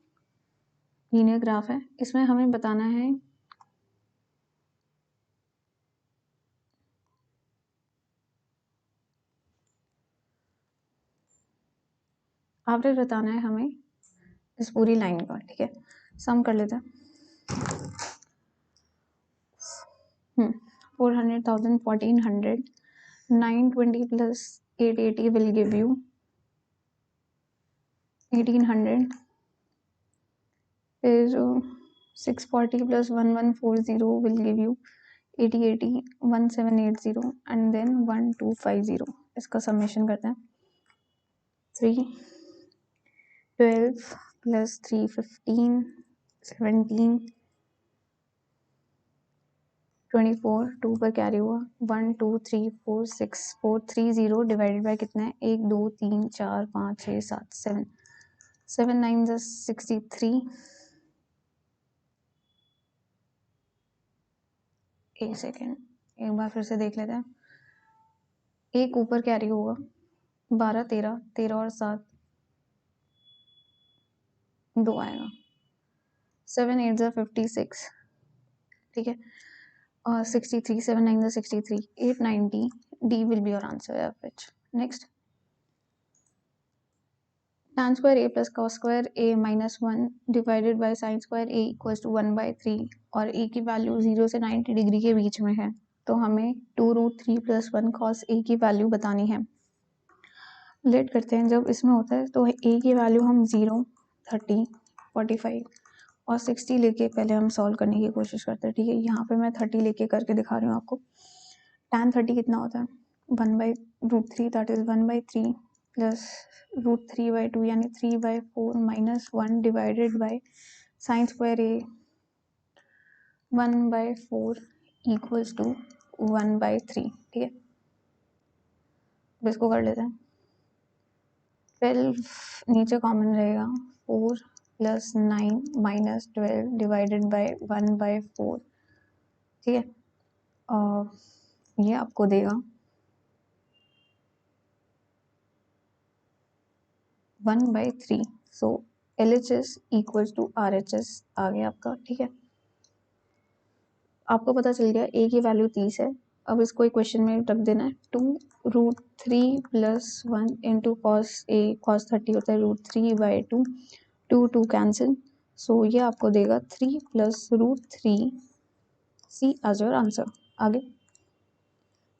लीनियर ग्राफ है, इसमें हमें बताना है एवरेज बताना है हमें इस पूरी लाइन का, ठीक है। सम कर लेते हैं। 400,000 1400 920 plus 880 will give you 1800, फिर 640 plus 1140 will give you 8080 1780 and then 1250। इसका समेशन करते हैं। 312 plus 315 17 24 2 पर कैरी हुआ 1 2 3 4 6 430 डिवाइडेड बाय कितना है 1 2 3 4 5 6 7 7 7 9 63। एक सेकेंड, एक बार फिर से देख लेते हैं। एक ऊपर कैरी होगा 12 13 13 और 7 2 आएगा 7 8 56, ठीक है। 63 7 9 63 890 D will be your answer average। Next tan square a plus cos square a minus 1 divided by sin square a equals to 1/3 और a की वैल्यू 0 से 90 डिग्री के बीच में है, तो हमें 2√3 + 1 cos a की वैल्यू बतानी है। लेट करते हैं, जब इसमें होता है तो a की वैल्यू हम 0 30 45 और 60 लेके पहले हम सॉल्व करने की कोशिश करते हैं, ठीक है। यहाँ पे मैं 30 लेके करके दिखा रही हूँ आपको। tan 30 कितना होता है 1/√3 दैट इज 1/3 प्लस √3/2 यानी 3/4 minus 1 divided by sine square a 1/4 equals to 1/3, ठीक है। अब इसको कर लेते हैं। 12 नीचे कॉमन रहेगा 4 + 9 माइनस 12 डिवाइडेड बाय 1/4, ठीक है। और ये आपको देगा 1/3, सो LHS इक्वल्स टू RHS आ गया आपका, ठीक है। आपको पता चल गया a की वैल्यू 30 है। अब इसको इक्वेशन में रख देना है 2√3 + 1 इंटू cos a cos 30 होता है √3/2 2 2 कैंसिल, सो ये आपको देगा 3 + √3 C एज योर आंसर। आगे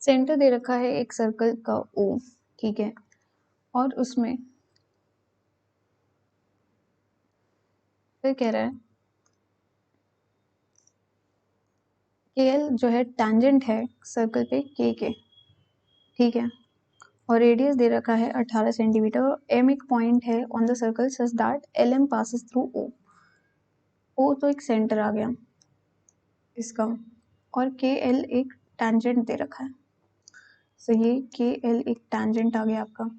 सेंटर दे रखा है एक सर्कल का O, ठीक है, और उसमें फिर कह रहा है KL जो है टैंजेंट है सर्कल पे K के, ठीक है, और रेडियस दे रखा है 18 सेंटीमीटर और M एक पॉइंट है on the circle such that LM passes through O। O तो एक सेंटर आ गया इसका, और KL एक टैंजेंट दे रखा है, सो ये KL एक टैंजेंट आ गया आपका।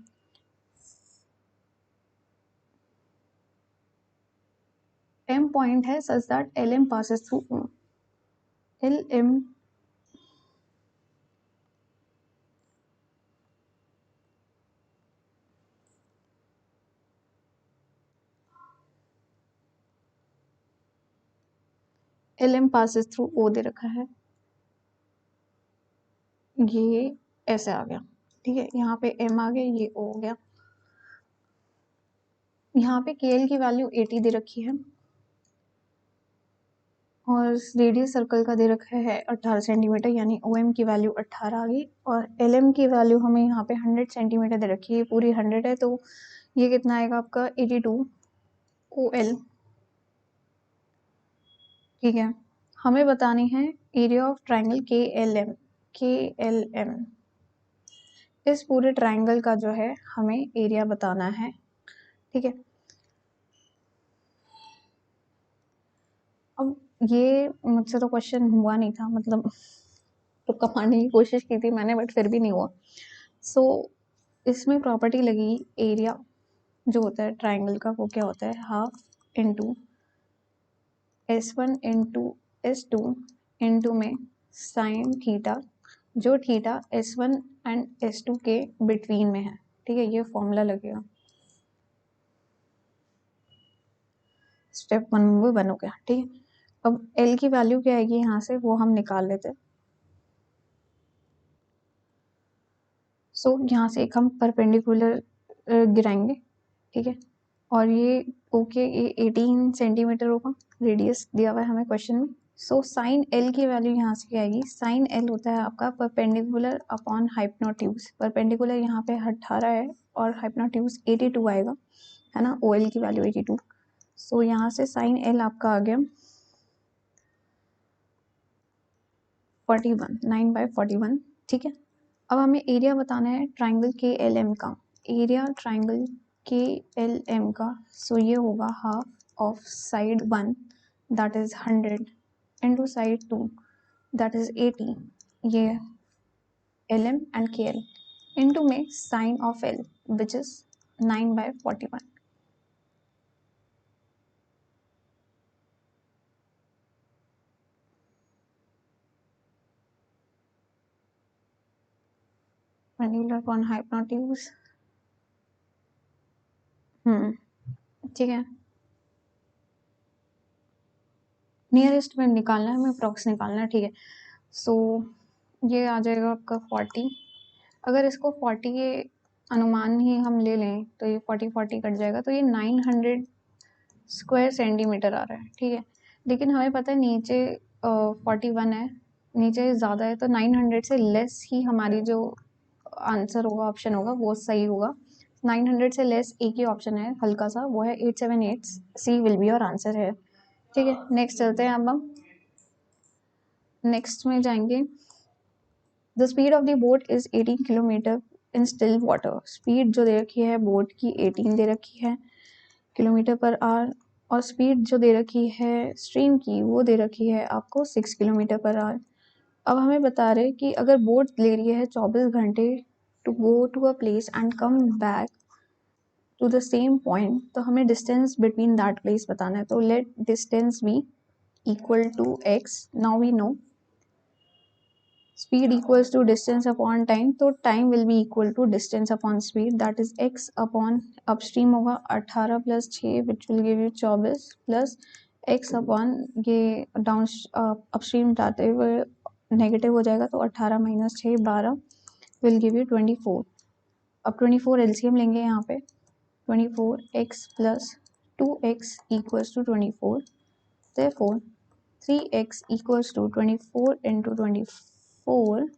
M पॉइंट है such that LM passes through O। LM LM passes through O दे रखा है, ये ऐसे आ गया, ठीक है। यहाँ पे M आ गया, ये O हो गया। यहाँ पे KL की वैल्यू 80 दे रखी है और रेडियस सर्कल का दे रखा है 18 सेंटीमीटर, यानी OM की वैल्यू 18 आ गई, और LM की वैल्यू हमें यहाँ पे 100 सेंटीमीटर दे रखी है, पूरी 100 है, तो ये कितना आएगा आपका 82 OL, ठीक है, हमें बतानी है एरिया ऑफ ट्राइंगल के एल एम। इस पूरे ट्राइंगल का जो है हमें एरिया बताना है। ठीक है, अब ये मुझसे तो क्वेश्चन हुआ नहीं था, मतलब तो कमाने की कोशिश की थी मैंने, बट फिर भी नहीं हुआ। सो इसमें प्रॉपर्टी लगी, एरिया जो होता है ट्राइंगल का वो क्या होता है, half into S1 into S2 into में साइन थीटा, जो थीटा S1 एंड S2 के बिटवीन में है। ठीक है, ये फॉर्मूला लगेगा। स्टेप 1 वो बन हो गया। ठीक है, अब L की वैल्यू क्या आएगी यहाँ से वो हम निकाल लेते हैं। सो यहाँ से एक हम परपेंडिकुलर गिराएंगे। ठीक है, और ये ओके, ये 18 सेंटीमीटर होगा, रेडियस दिया हुआ है हमें क्वेश्चन में। सो साइन एल की वैल्यू यहाँ से क्या आएगी, साइन एल होता है आपका परपेंडिकुलर अपॉन हाइपोटेन्यूज। परपेंडिकुलर यहाँ पे 18 है और हाइपोटेन्यूज 82 आएगा, है ना, ओ एल की वैल्यू 82। सो यहाँ से साइन एल आपका आ गया 41, 9/41। ठीक है, अब हमें एरिया बताना है ट्राइंगल के एल एम का। एरिया ट्राइंगल के एल एम का सो ये होगा half of side 1 that is 100 into side 2 that is 80, ये L M and K L into में sine of L which is 9/41। perpendicular upon hypotenuse। ठीक है, नियरेस्ट में निकालना है, हमें अप्रॉक्स निकालना है। ठीक है, सो ये आ जाएगा आपका 40। अगर इसको 40 के अनुमान ही हम ले लें तो ये 40 कट जाएगा, तो ये 900 स्क्वायर सेंटीमीटर आ रहा है। ठीक है, लेकिन हमें पता है नीचे 41 है, नीचे ज़्यादा है, तो 900 से लेस ही हमारी जो आंसर होगा, ऑप्शन होगा वो सही होगा। 900 से लेस एक ही ऑप्शन है हल्का सा, वो है 878, सी विल बी और आंसर है। ठीक है, नेक्स्ट चलते हैं। अब हम नेक्स्ट में जाएंगे। The speed of the boat is 18 kilometre in still water. Speed जो दे रखी है बोट की 18 दे रखी है किलोमीटर पर आवर, और स्पीड जो दे रखी है स्ट्रीम की वो दे रखी है आपको 6 किलोमीटर पर आवर। अब हमें बता रहे कि अगर बोट ले रही है 24 घंटे to go to a place and come back to the same point, तो हमें डिस्टेंस बिटवीन दैट प्लेस बताना है। तो let distance be equal to x. Now we know speed equals to distance upon time, तो time will be equal to distance upon speed, that is x upon upstream होगा 18 plus 6 which will give you 24 plus x upon ये डाउन अपस्ट्रीम जाते हुए नेगेटिव हो जाएगा, तो 18 माइनस 6 12 will give you 24। अब 24 एलसीएम लेंगे यहाँ पे, 24x plus 2x equals to 24, therefore 3x equals to 24 into 24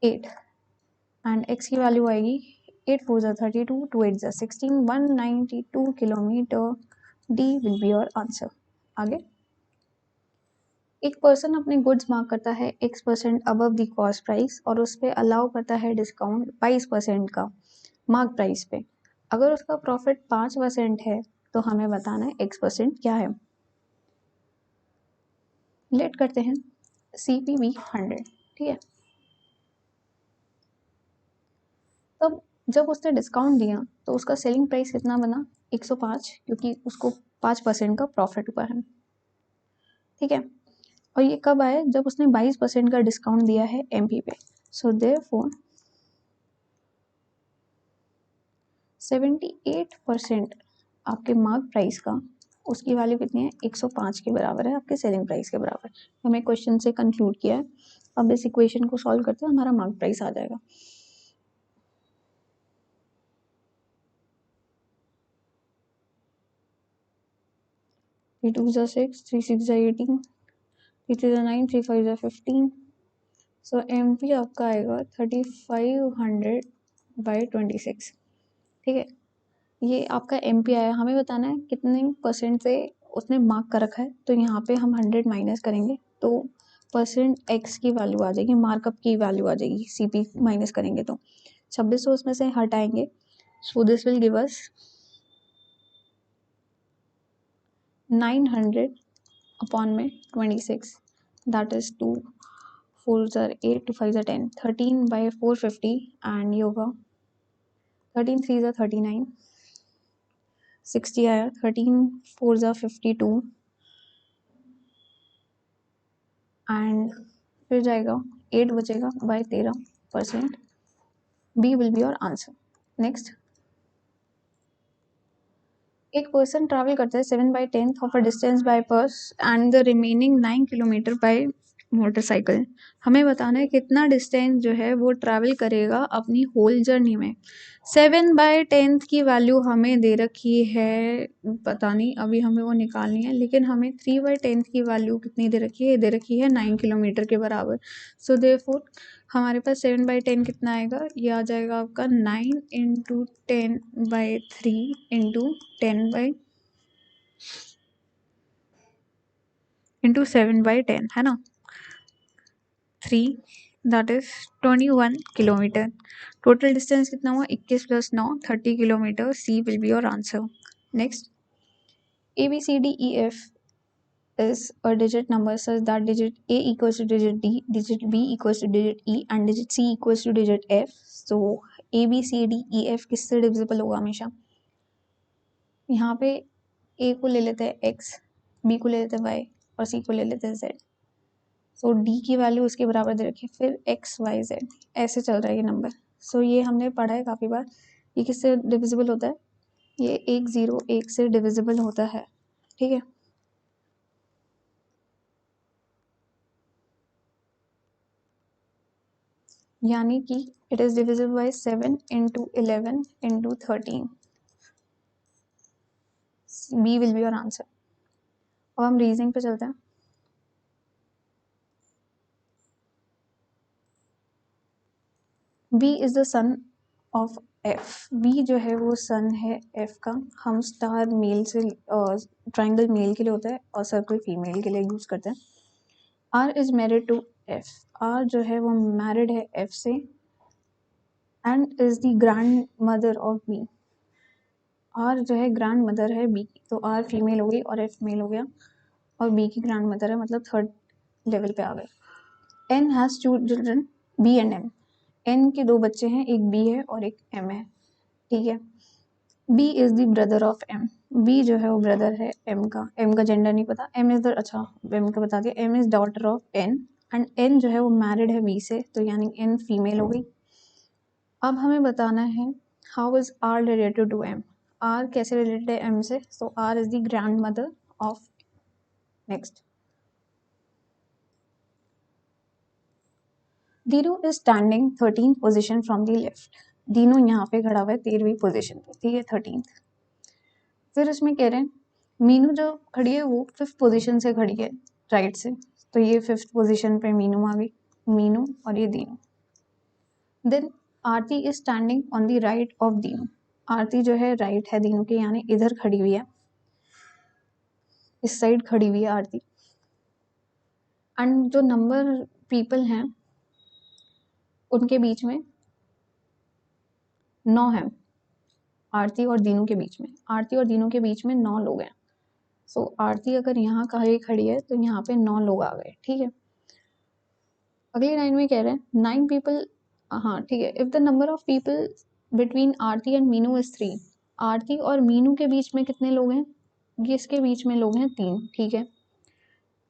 8, and x की वैल्यू आएगी 8 4 जा 32, 2 8 जा 16, 192 kilometre. D will be your answer. आगे, एक पर्सन अपने गुड्स मार्क करता है x% above the cost price और उस पर अलाउ करता है डिस्काउंट 22% का मार्क प्राइस पे। अगर उसका प्रॉफिट 5% है तो हमें बताना है x% क्या है। लेट करते हैं CPV 100। ठीक है, तब जब उसने डिस्काउंट दिया तो उसका सेलिंग प्राइस कितना बना, 105, क्योंकि उसको 5% का प्रॉफिट हुआ है। ठीक है, और ये कब आया, जब उसने 22% का डिस्काउंट दिया है MP पे। सो देयरफॉर 78% आपके मार्क प्राइस का, उसकी वैल्यू कितनी है, 105 के बराबर है, आपके सेलिंग प्राइस के बराबर। हमें क्वेश्चन से कंक्लूड किया है। अब इस इक्वेशन को सॉल्व करते हैं, हमारा मार्क प्राइस आ जाएगा। थ्री 2 जा 6, 3 6 जा 18, 3 3 जा 9, 3 5 जा 15। सो MP आपका आएगा 3500/26। ठीक है, ये आपका MP आया। हमें बताना है कितने परसेंट से उसने मार्क कर रखा है, तो यहाँ पे हम 100 माइनस करेंगे तो %x की वैल्यू आ जाएगी, मार्कअप की वैल्यू आ जाएगी, CP माइनस करेंगे तो 2600 उसमें से हटाएंगे, सो this will give us 900 upon में 26, that is 2 4s are 8, 2 5s are 10, 13 by 450 and ये होगा 13 3s are 39, 60 आया, 13 4s are 52 एंड फिर जाएगा 8 बचेगा by 13%, B will be your answer. Next, एक पर्सन ट्रैवल करता है 7/10 of a distance by bus and the remaining 9 kilometre by motorcycle. हमें बताना है कितना डिस्टेंस जो है वो ट्रैवल करेगा अपनी होल जर्नी में। 7/10 की वैल्यू हमें दे रखी है, पता नहीं अभी हमें वो निकालनी है, लेकिन हमें 3/10 की वैल्यू कितनी दे रखी है, दे रखी है 9 किलोमीटर के बराबर। सो देयरफॉर हमारे पास 7/10 कितना आएगा, ये आ जाएगा आपका 9 × 10/3 × 7/10 है ना, 3 that is 21 kilometre. Total distance कितना हुआ, 21 + 9 30 kilometre. C will be your answer. Next, ABCDEF is a digit number such that digit A equals to digit D, digit B equals to digit E and digit C equals to digit F. So ABCDEF किससे डिविजिबल होगा हमेशा? यहाँ पे A को ले लेते हैं X, B को ले लेते हैं Y और C को ले लेते हैं Z। सो D की वैल्यू उसके बराबर दे रखी है, फिर X Y Z ऐसे चल रहा है ये नंबर। सो ये हमने पढ़ा है काफ़ी बार। ये किससे डिविजिबल होता है? ये 101 से डिविजिबल होता है, ठीक है। यानी कि it is divisible by 7 × 11 × 13। B will be your answer. अब हम रीजनिंग पे चलते हैं। B is the son of F. B जो है वो सन है एफ का। हम स्टार मेल से, ट्राइंगल मेल के लिए होता है और सर्कल फीमेल के लिए यूज करते हैं। R is married to F. R जो है वो मैरिड है एफ से and is the grandmother of B. R जो है ग्रैंड मदर है बी की, तो आर फीमेल हो गई और एफ मेल हो गया और बी की ग्रैंड मदर है, मतलब थर्ड लेवल पे आ गए। N has 2 children B and M. N के 2 बच्चे हैं, एक बी है और एक एम है, ठीक है। B is the brother of M. B जो है वो ब्रदर है एम का। एम का जेंडर नहीं पता, एम इज द, अच्छा एम का बता दिया, M is daughter of N and N जो है वो मैरिड है बी से, तो यानी एन फीमेल हो गई। अब हमें बताना है how is R related to M. R कैसे रिलेटेड है एम से, so R is the grandmother of. Next, Dinu is standing 13 position from the left. Dinu यहाँ पे खड़ा हुआ है 13वीं पोजिशन पे, ठीक है, 13th। फिर इसमें कह रहे हैं मीनू जो खड़ी है वो 5th पोजिशन से खड़ी है राइट से, तो ये 5th पोजिशन पे मीनू आ गई, मीनू और ये Dinu. Then Aarti is standing on the right of Dinu. Aarti जो है राइट है दीनू के, यानी इधर खड़ी हुई है, इस साइड खड़ी हुई है आरती। एंड जो नंबर पीपल हैं उनके बीच में 9 है, आरती और दीनू के बीच में। आरती और दीनू के बीच में 9 लोग हैं। सो आरती अगर यहाँ कहीं खड़ी है तो यहाँ पे 9 लोग आ गए, ठीक है। अगली लाइन में कह रहे हैं 9 पीपल, हाँ ठीक है, if the number of people between Aarti and Meenu is 3। आरती और मीनू के बीच में कितने लोग हैं, इसके बीच में लोग हैं 3, ठीक है।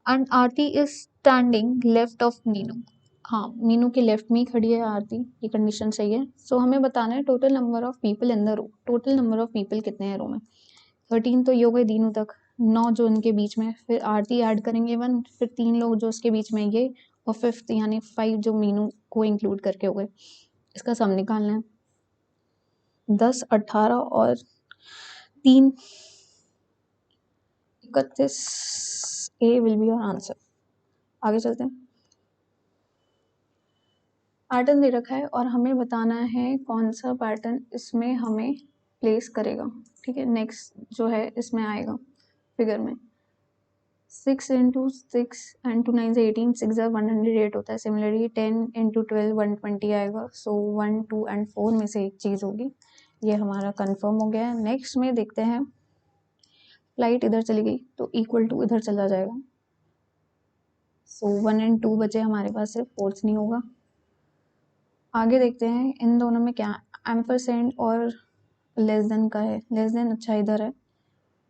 And Aarti is standing left of Meenu. हाँ, मीनू के लेफ्ट में ही खड़ी है आरती, ये कंडीशन सही है। सो हमें बताना है total number of people in the row. Total number of people कितने हैं रो में? 13 तो ये हो गए दीनू तक, 9 जो उनके बीच में, फिर आरती ऐड करेंगे 1, फिर 3 लोग जो उसके बीच में ये, और 5th यानी 5 जो मीनू को इंक्लूड करके हो गए। इसका सम निकालना है, 10 18 और 3 31। ए विल बी योर आंसर। आगे चलते हैं। पैटर्न दे रखा है और हमें बताना है कौन सा पैटर्न इसमें हमें प्लेस करेगा, ठीक है। नेक्स्ट जो है इसमें आएगा फिगर में, 6 इंटू 6 एंड 2 9 से 18, 6 ज़ा 108 होता है। सिमिलरली 10 इंटू 12 120 आएगा। सो 1 2 एंड 4 में से एक चीज़ होगी। ये हमारा कंफर्म हो गया है। नेक्स्ट में देखते हैं, फ्लाइट इधर चली गई तो इक्वल टू इधर चला जाएगा। सो 1 एंड 2 बचे हमारे पास, सिर्फ फोर्थ नहीं होगा। आगे देखते हैं इन दोनों में क्या एम्परसेंड और लेस देन का है। लेस देन अच्छा इधर है,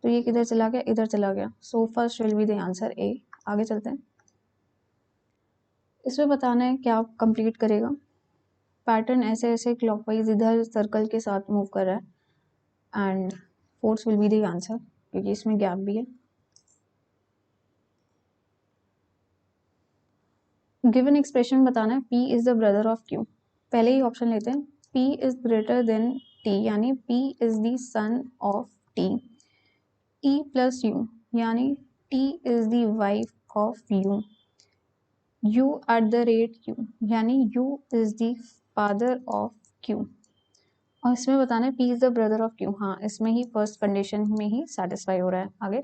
तो ये किधर चला गया, इधर चला गया। So first will be the answer A. आगे चलते हैं। इसमें बताना है क्या कंप्लीट करेगा। पैटर्न ऐसे ऐसे क्लॉकवाइज इधर सर्कल के साथ मूव कर रहा है and fourth will be the answer, क्योंकि इसमें गैप भी है। गिवन एक्सप्रेशन बताना है P is the brother of Q। पहले ही ऑप्शन लेते हैं। P is greater than T यानी P is the son of T। T plus U यानी T is the wife of U। U at the rate Q यानी U is the father of Q। और इसमें बताना है P is the brother of Q। हाँ, इसमें ही फर्स्ट कंडीशन में ही सेटिस्फाई हो रहा है। आगे,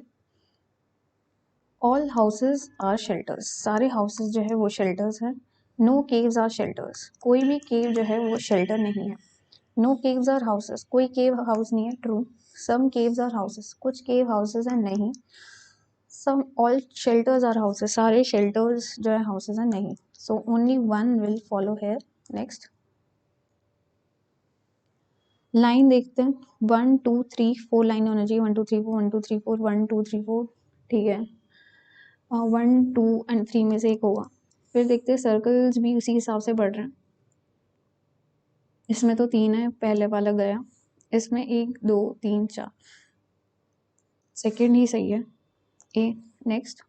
ऑल हाउसेज आर शेल्टर्स। सारे हाउसेज जो है वो शेल्टर्स हैं। No caves are shelters. कोई भी केव जो है वो शेल्टर नहीं है। No caves are houses. कोई केव हाउस नहीं है, true. Some caves are houses. कुछ केव हाउसेज हैं, नहीं। Some all shelters are houses. सारे शेल्टर्स जो है हाउसेज हैं, नहीं। So only one will follow here. Next line देखते हैं। 1 2 3 4 लाइन होना चाहिए। 1 2 3 4 1 2 3 4 1 2 3 4, ठीक है। 1 2 एंड 3 में से एक होगा। फिर देखते हैं सर्कल्स भी उसी हिसाब से बढ़ रहे हैं। इसमें तो 3 है, पहले वाला गया। इसमें 1 2 3 4, सेकेंड ही सही है, ए। नेक्स्ट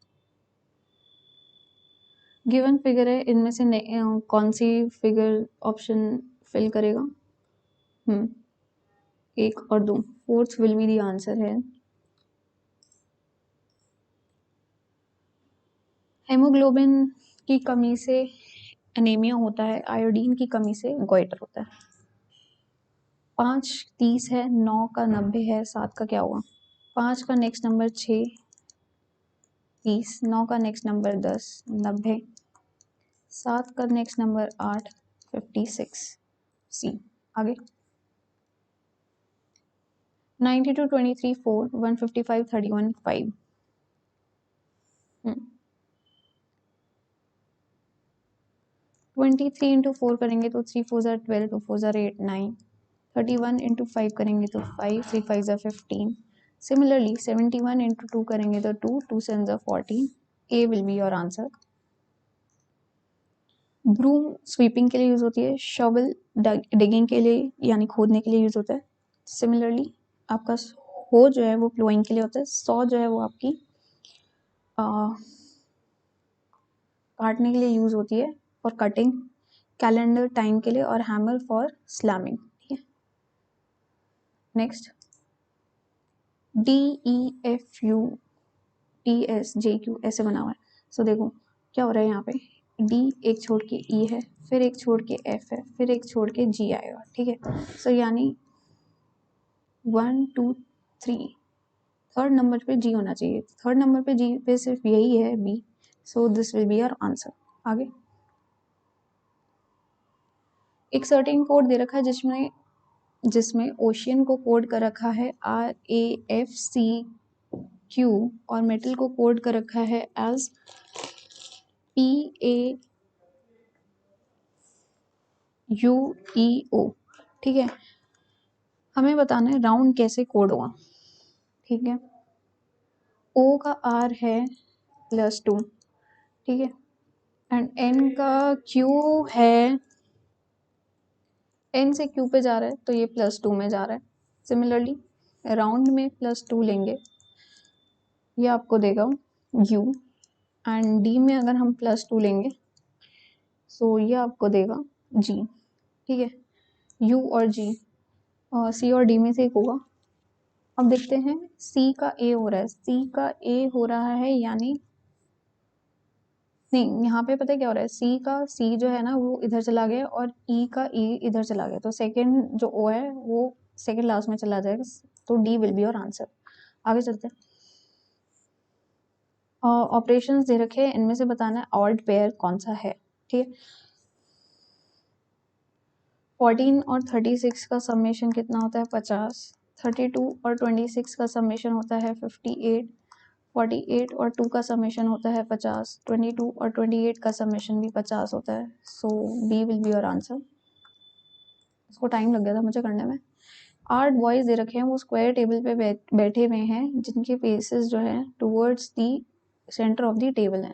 गिवन फिगर है, इनमें से कौन सी फिगर ऑप्शन फिल करेगा। एक और दो, fourth will be the answer है। हेमोग्लोबिन की कमी से एनीमिया होता है। आयोडीन की कमी से गोइटर होता है। 5 30 है, 9 का 90 है, 7 का क्या होगा। 5 का नेक्स्ट नंबर 6 30, 9 का नेक्स्ट नंबर 10 90, 7 का नेक्स्ट नंबर 8 56, सी। आगे 92 23 4 155 31 5। 23 इंटू 4 करेंगे तो 3 4 ज़ार 12, 2 4 ज़ार 8 9। 31 इंटू 5 करेंगे तो 5, 3 5 ज़ार 15। सिमिलरली 71 इंटू 2 करेंगे तो 2, 2 7 ज़ार 14। A will be your answer. Broom sweeping के लिए यूज होती है। शॉवल डिगिंग के लिए यानी खोदने के लिए यूज होता है। सिमिलरली आपका हो जो है वो प्लोइंग के लिए होता है। सॉ जो है वो आपकी काटने के लिए यूज होती है फॉर कटिंग। कैलेंडर टाइम के लिए, और हैमर फॉर स्लैमिंग, ठीक है। नेक्स्ट DEFUTSJQ ऐसे बना हुआ है। सो देखो क्या हो रहा है यहाँ पे, D एक छोड़ के E है, फिर एक छोड़ के F है, फिर एक छोड़ के G आएगा, ठीक है। सो यानी 1 2 3, थर्ड नंबर पे G होना चाहिए। थर्ड नंबर पे G पे सिर्फ यही है B। So this will be your answer. आगे एक सर्टेन कोड दे रखा है जिसमें ओशियन को कोड कर रखा है RAFCQ और मेटल को कोड कर रखा है एज PAUEO, ठीक है। हमें बताना है राउंड कैसे कोड होगा, ठीक है। O का R है +2, ठीक है, एंड N का Q है, N से Q पे जा रहा है तो ये +2 में जा रहा है। सिमिलरली राउंड में +2 लेंगे, ये आपको देगा U, एंड D में अगर हम +2 लेंगे सो ये आपको देगा G, ठीक है। U और G और C और D में से एक होगा। अब देखते हैं C का A हो रहा है, C का A हो रहा है यानी नहीं, यहाँ पे पता है क्या हो रहा है, C का C जो है ना वो इधर चला गया और E का E इधर चला गया, तो सेकंड जो O है वो सेकंड लास्ट में चला जाएगा। तो D will be your answer. आगे चलते हैं। ऑपरेशंस दे रखे हैं, इनमें से बताना है ऑड पेयर कौन सा है। ठीक है, 14 और 36 का समेशन कितना होता है 50, 32 और 26 का समेशन होता है 58, 48 और 2 का समेशन होता है 50, 22 और 28 का समेशन भी 50 होता है। So B will be your answer. इसको टाइम लग गया था मुझे करने में। 8 बॉयज दे रखे हैं, वो स्क्वायर टेबल पे बैठे हुए हैं, जिनके फेसेस जो है towards the centre of the table है।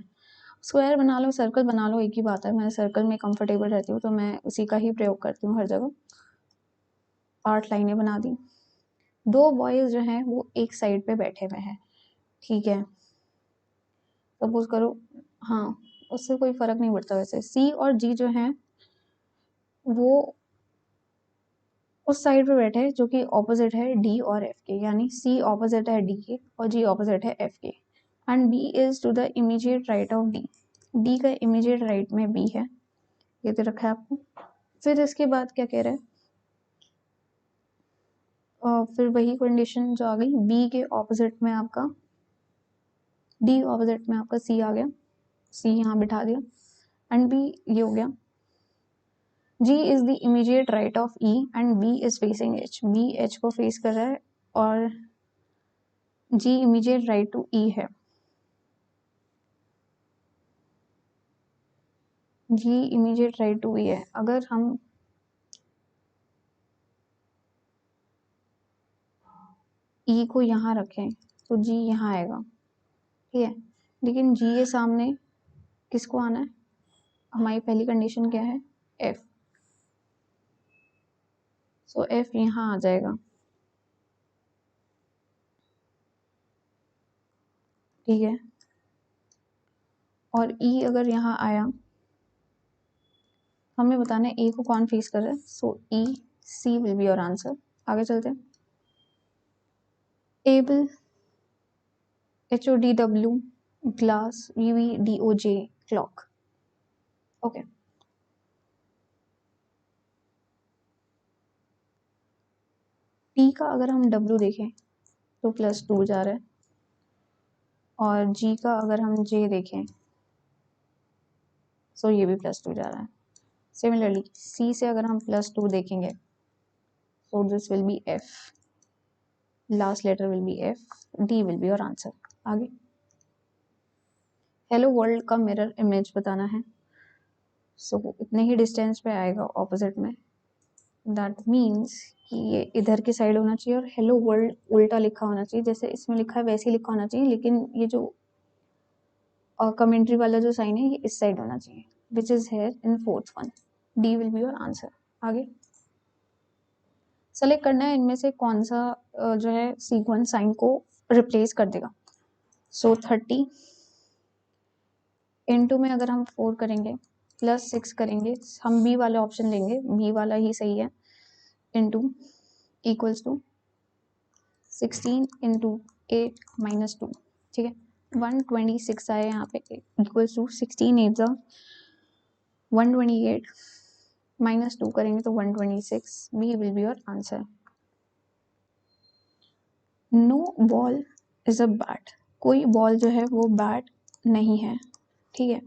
स्क्वायर बना लो, सर्कल बना लो, एक ही बात है। मैं सर्कल में कंफर्टेबल रहती हूँ तो मैं उसी का ही प्रयोग करती हूँ हर जगह। 8 लाइनें बना दी। 2 बॉयज जो हैं वो एक साइड पे बैठे हुए हैं, ठीक है, सपोज करो, हाँ उससे कोई फर्क नहीं पड़ता वैसे। सी और जी जो हैं वो उस साइड पे बैठे हैं जो कि ऑपोजिट है डी और एफ के, यानी सी ऑपोजिट है डी के और जी ऑपोजिट है एफ के, and B is to the immediate right of D. D का इमीडिएट राइट में बी है, ये तो रखा है आपको। फिर इसके बाद क्या कह रहा है, फिर वही कंडीशन जो आ गई, बी के ऑपोजिट में आपका डी ऑपोजिट में आपका सी आ गया, सी यहाँ बिठा दिया, एंड बी ये हो गया। G is the immediate right of E and B is facing H. B H को फेस कर रहा है और G immediate right to E है। G immediate right to E है। अगर हम E को यहाँ रखें तो G यहाँ आएगा, ठीक है, लेकिन G के सामने किसको आना है, हमारी पहली कंडीशन क्या है, F। सो F यहाँ आ जाएगा, ठीक है, और E अगर यहाँ आया, हमें बताना है A को कौन फेस कर रहा है। सो E C will be your answer. आगे चलते हैं। Table HODW, glass VVDOJ, clock. Okay, T का अगर हम W देखें तो +2 जा रहा है, और G का अगर हम J देखें तो ये भी +2 जा रहा है। सिमिलरली C से अगर हम +2 देखेंगे तो this will be F, last letter will be F, D will be your answer. आगे हेलो वर्ल्ड का मिरर इमेज बताना है। सो इतने ही डिस्टेंस पे आएगा ऑपोजिट में, दैट मीन्स कि ये इधर की साइड होना चाहिए और हेलो वर्ल्ड उल्टा लिखा होना चाहिए, जैसे इसमें लिखा है वैसे ही लिखा होना चाहिए, लेकिन ये जो कमेंट्री वाला जो साइन है ये इस साइड होना चाहिए, which is here in 4th one. D will be your answer. आगे सेलेक्ट करना है इनमें से कौन सा जो है सीक्वेंस साइन को रिप्लेस कर देगा। सो 30 इनटू में अगर हम 4 करेंगे +6 करेंगे, हम बी वाला ऑप्शन लेंगे, बी वाला ही सही है, इनटू इक्वल्स टू 16 इंटू 8 -2, ठीक है, 126 आए यहाँ पे, इक्वल्स टू 16 8 128 -2 करेंगे तो 126। B will be your answer. No ball is a bat, कोई बॉल जो है वो बैट नहीं है, ठीक है।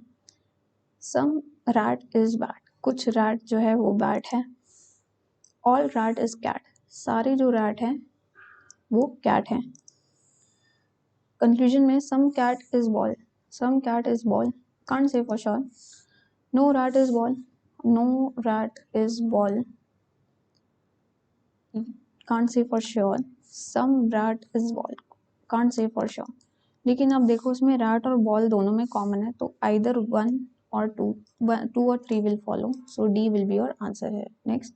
सम रैट इज बैट, कुछ रैट जो है वो बैट है। ऑल रैट इज कैट, सारे जो रैट हैं वो कैट हैं। कंक्लूजन में some cat is ball, some cat is ball, can't say for sure. No rat is ball, no rat is ball, can't say for sure. Some rat is ball, can't say for sure. लेकिन अब देखो उसमें रैट और बॉल दोनों में कॉमन है, तो आइदर 1 और 2 और 3 will follow, so D will be your answer है। नेक्स्ट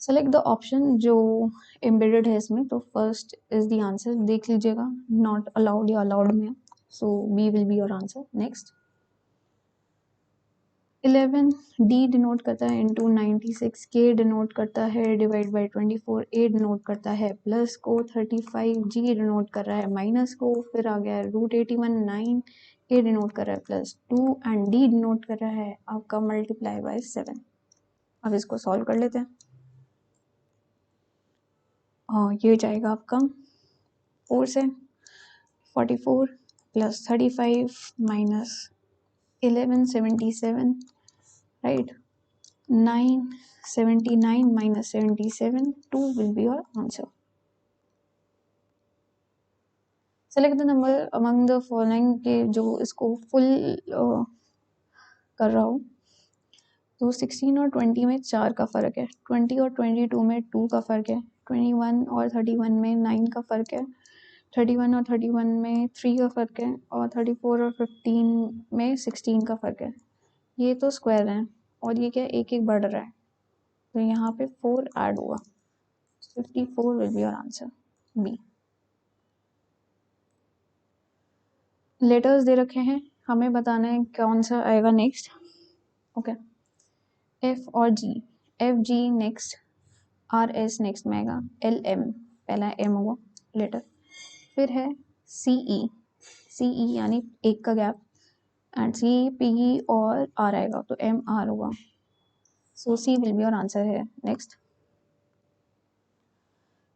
सेलेक्ट द ऑप्शन जो एम्बेडेड है इसमें, तो फर्स्ट इज द आंसर, देख लीजिएगा, नॉट अलाउड या अलाउड में, so B will be your answer. Next 11 D denote करता है इंटू 96, के डिनोट करता है डिवाइड बाई 24, ए डिनोट करता है प्लस को 35, जी डिनोट कर रहा है माइनस को, फिर आ गया है √81, 9 ए डिनोट कर रहा है +2 एंड डी डिनोट कर रहा है आपका मल्टीप्लाई बाय 7। अब इसको सॉल्व कर लेते हैं। ये जाएगा आपका 4 से 44 plus 35 minus 1177, right? 979 minus 77, 2 will be your answer. Select the number among the following के जो इसको full कर रहा हूँ. तो 16 और 20 में 4 का फ़र्क है, 20 और 22 में 2 का फ़र्क है, 21 और 31 में 9 का फ़र्क है, 31 और 31 में 3 का फ़र्क है, और 34 और 15 में 16 का फ़र्क है. ये तो स्क्वायर है और ये क्या एक एक बढ़ रहा है, तो यहाँ पे 4 ऐड हुआ. 54 will be your answer, B. Letters दे रखे हैं, हमें बताना है कौन सा आएगा नेक्स्ट. ओके, एफ और जी. F G next, R S next में आएगा, एल एम पहला एम हुआ लेटर, फिर है सी ई. सी ई यानी एक का गैप, एंड सी पी और आर आएगा तो एम आर होगा. So C will be your answer है. नेक्स्ट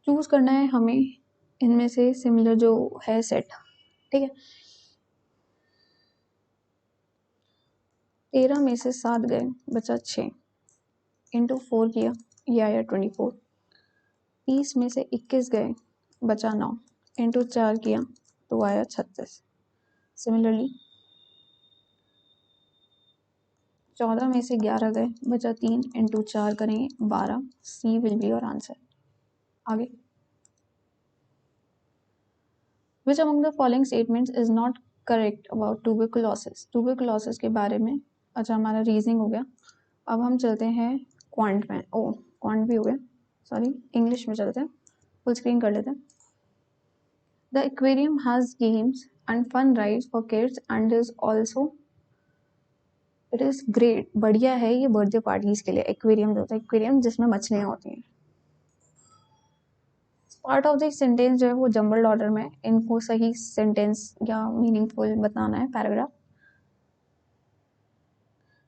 चूज करना है हमें इनमें से सिमिलर जो है सेट. ठीक है, 13 में से 7 गए, बचा 6, इंटू 4 किया, ये आया 24. 30 में से 21 गए, बचा 9, इंटू 4 किया तो आया 36. सिमिलरली 14 में से 11 गए, बचा 3, इंटू 4 करेंगे 12. सी विल बी योर आंसर. आगे, which among the following statements is not correct about tuberculosis. Tuberculosis के बारे में, अच्छा हमारा रीजनिंग हो गया. अब हम चलते हैं क्वांट में. ओ क्वांट भी हो गया, सॉरी इंग्लिश में चलते हैं, फुल स्क्रीन कर लेते हैं. The aquarium has games and fun rides for kids and is also, it is great, बढ़िया है ये बर्थडे पार्टीज के लिए. एक्वेरियम जो होता है, एक्वेरियम जिसमें मछलियाँ होती हैं. पार्ट ऑफ द सेंटेंस जो है वो जम्बल्ड ऑर्डर में, इनको सही सेंटेंस या मीनिंगफुल बताना है पैराग्राफ.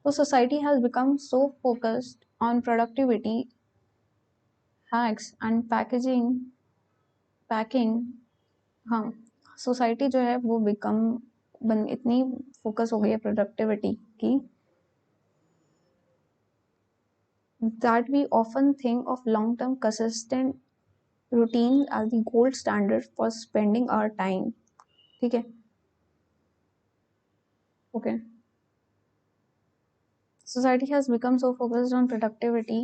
तो society has become so focused on productivity hacks and packing. हाँ, सोसाइटी जो है वो इतनी फोकस हो गई है प्रोडक्टिविटी की, that we often think of long-term consistent routine as the gold standard for spending our time. ठीक है, okay. Society has become so focused on productivity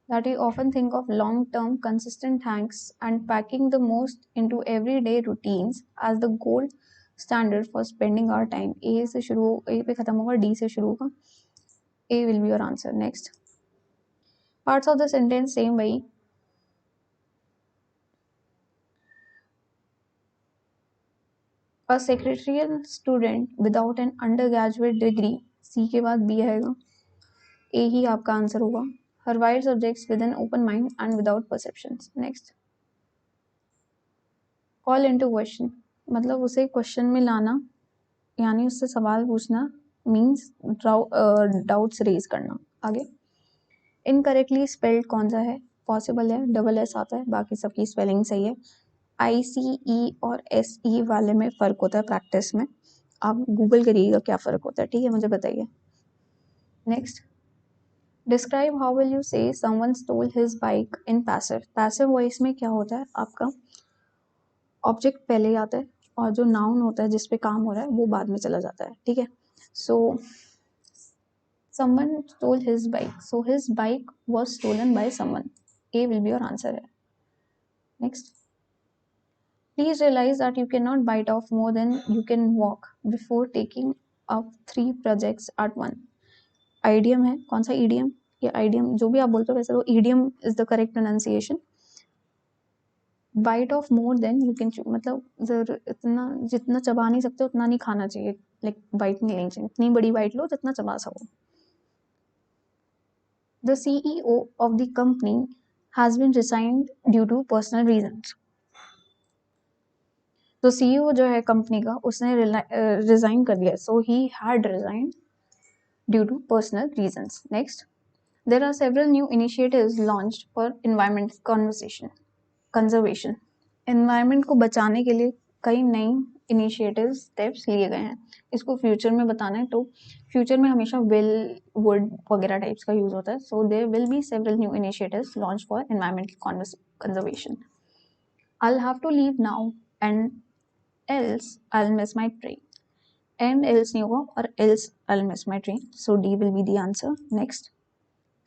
that we often think of long-term consistent tasks and packing the most into everyday routines as the gold standard for spending our time. A से शुरू, A पे खत्म होगा, D से शुरू होगा. A will be your answer. Next, parts of the sentence same वही. A secretarial student without an undergraduate degree, C के बाद B आएगा, A ही आपका आंसर होगा. Her wide subjects with an open mind and without perceptions. Next, call into question, मतलब उसे क्वेश्चन में लाना, यानी उससे सवाल पूछना, मीन्स डाउट्स रेज करना. आगे, इनकरेक्टली स्पेल्ड कौन सा है, पॉसिबल है, डबल एस आता है, बाकी सबकी स्पेलिंग सही है. ICE और SE वाले में फ़र्क होता है प्रैक्टिस में, आप गूगल करिएगा क्या फ़र्क होता है. ठीक है, मुझे बताइए. Next, describe how will you say someone stole his bike in passive. Passive voice में क्या होता है, आपका ऑब्जेक्ट पहले आता है और जो नाउन होता है जिस पे काम हो रहा है वो बाद में चला जाता है. ठीक है, सो someone stole his bike, so his bike was stolen by someone. A will be your answer. Next, please realize that you cannot bite off more than you can walk before taking up 3 projects at once. Idiom है, कौन सा idiom? ये idiom जो भी आप बोलते हो वैसे तो idiom is the correct pronunciation. Bite off more than you can chew, मतलब इतना जितना चबा नहीं सकते उतना नहीं खाना चाहिए, लाइक बाइट नहीं लेनी चाहिए, इतनी बड़ी बाइट लो जितना चबा सको. The CEO of the company has been resigned due to personal reasons. तो CEO जो है कंपनी का उसने रिजाइन कर दिया, so he had resigned due to personal reasons. Next, there are several new initiatives launched for environment conservation. Environment को बचाने के लिए कई नई इनिशिएटिव स्टेप्स लिए गए हैं। इसको फ्यूचर में बताना है तो फ्यूचर में हमेशा विल वुड वगैरह टाइप्स का यूज होता है। So there will be several new initiatives launch for environmental conservation. I'll have to leave now and else I'll miss my train. And else नहीं होगा और else I'll miss my train. So D will be the answer. Next.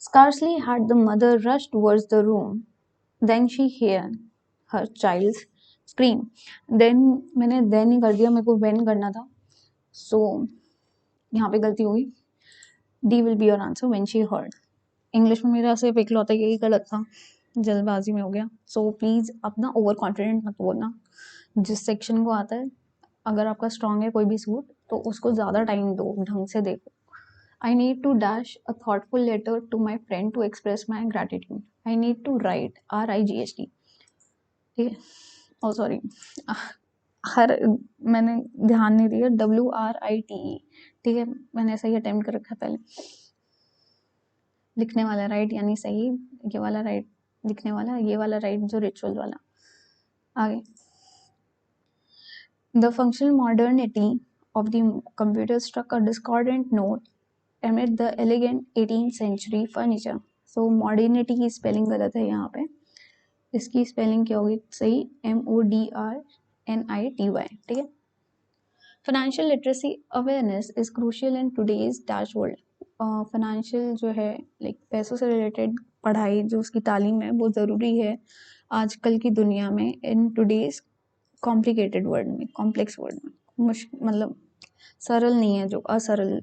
Scarcely had the mother rushed towards the room, then she heard her child's scream. Then मैंने then ही कर दिया, मेरे को when करना था, so यहाँ पे गलती हुई. D will be your answer, when she heard. English में मेरा सिर्फ इकलौता यही गलत था, जल्दबाजी में हो गया. सो प्लीज अपना ओवर कॉन्फिडेंट मत बोलना. जिस सेक्शन को आता है, अगर आपका स्ट्रांग है कोई भी सूट, तो उसको ज़्यादा टाइम दो, ढंग से देखो. I need to dash a thoughtful letter to my friend to express my gratitude. I need to write RIGHT. ठीक है, ओ सॉरी, हर मैंने ध्यान नहीं दिया, WRITE. ठीक है, मैंने सही अटेम्प्ट कर रखा पहले. लिखने वाला राइट यानी सही, ये वाला राइट लिखने वाला, ये वाला राइट जो रिचुअल वाला. आगे. The functional modernity of the computer struck a discordant note amid the elegant 18th century furniture. So modernity की स्पेलिंग गलत है यहाँ पे, इसकी स्पेलिंग क्या होगी सही, MODRNITY. ठीक है. Financial literacy awareness is crucial in today's dash world. Financial जो है लाइक पैसों से रिलेटेड पढ़ाई जो उसकी तालीम है वो ज़रूरी है आजकल की दुनिया में, इन टुडेज कॉम्प्लिकेटेड वर्ल्ड में, कॉम्प्लेक्स वर्ल्ड में, मतलब सरल नहीं है जो असरल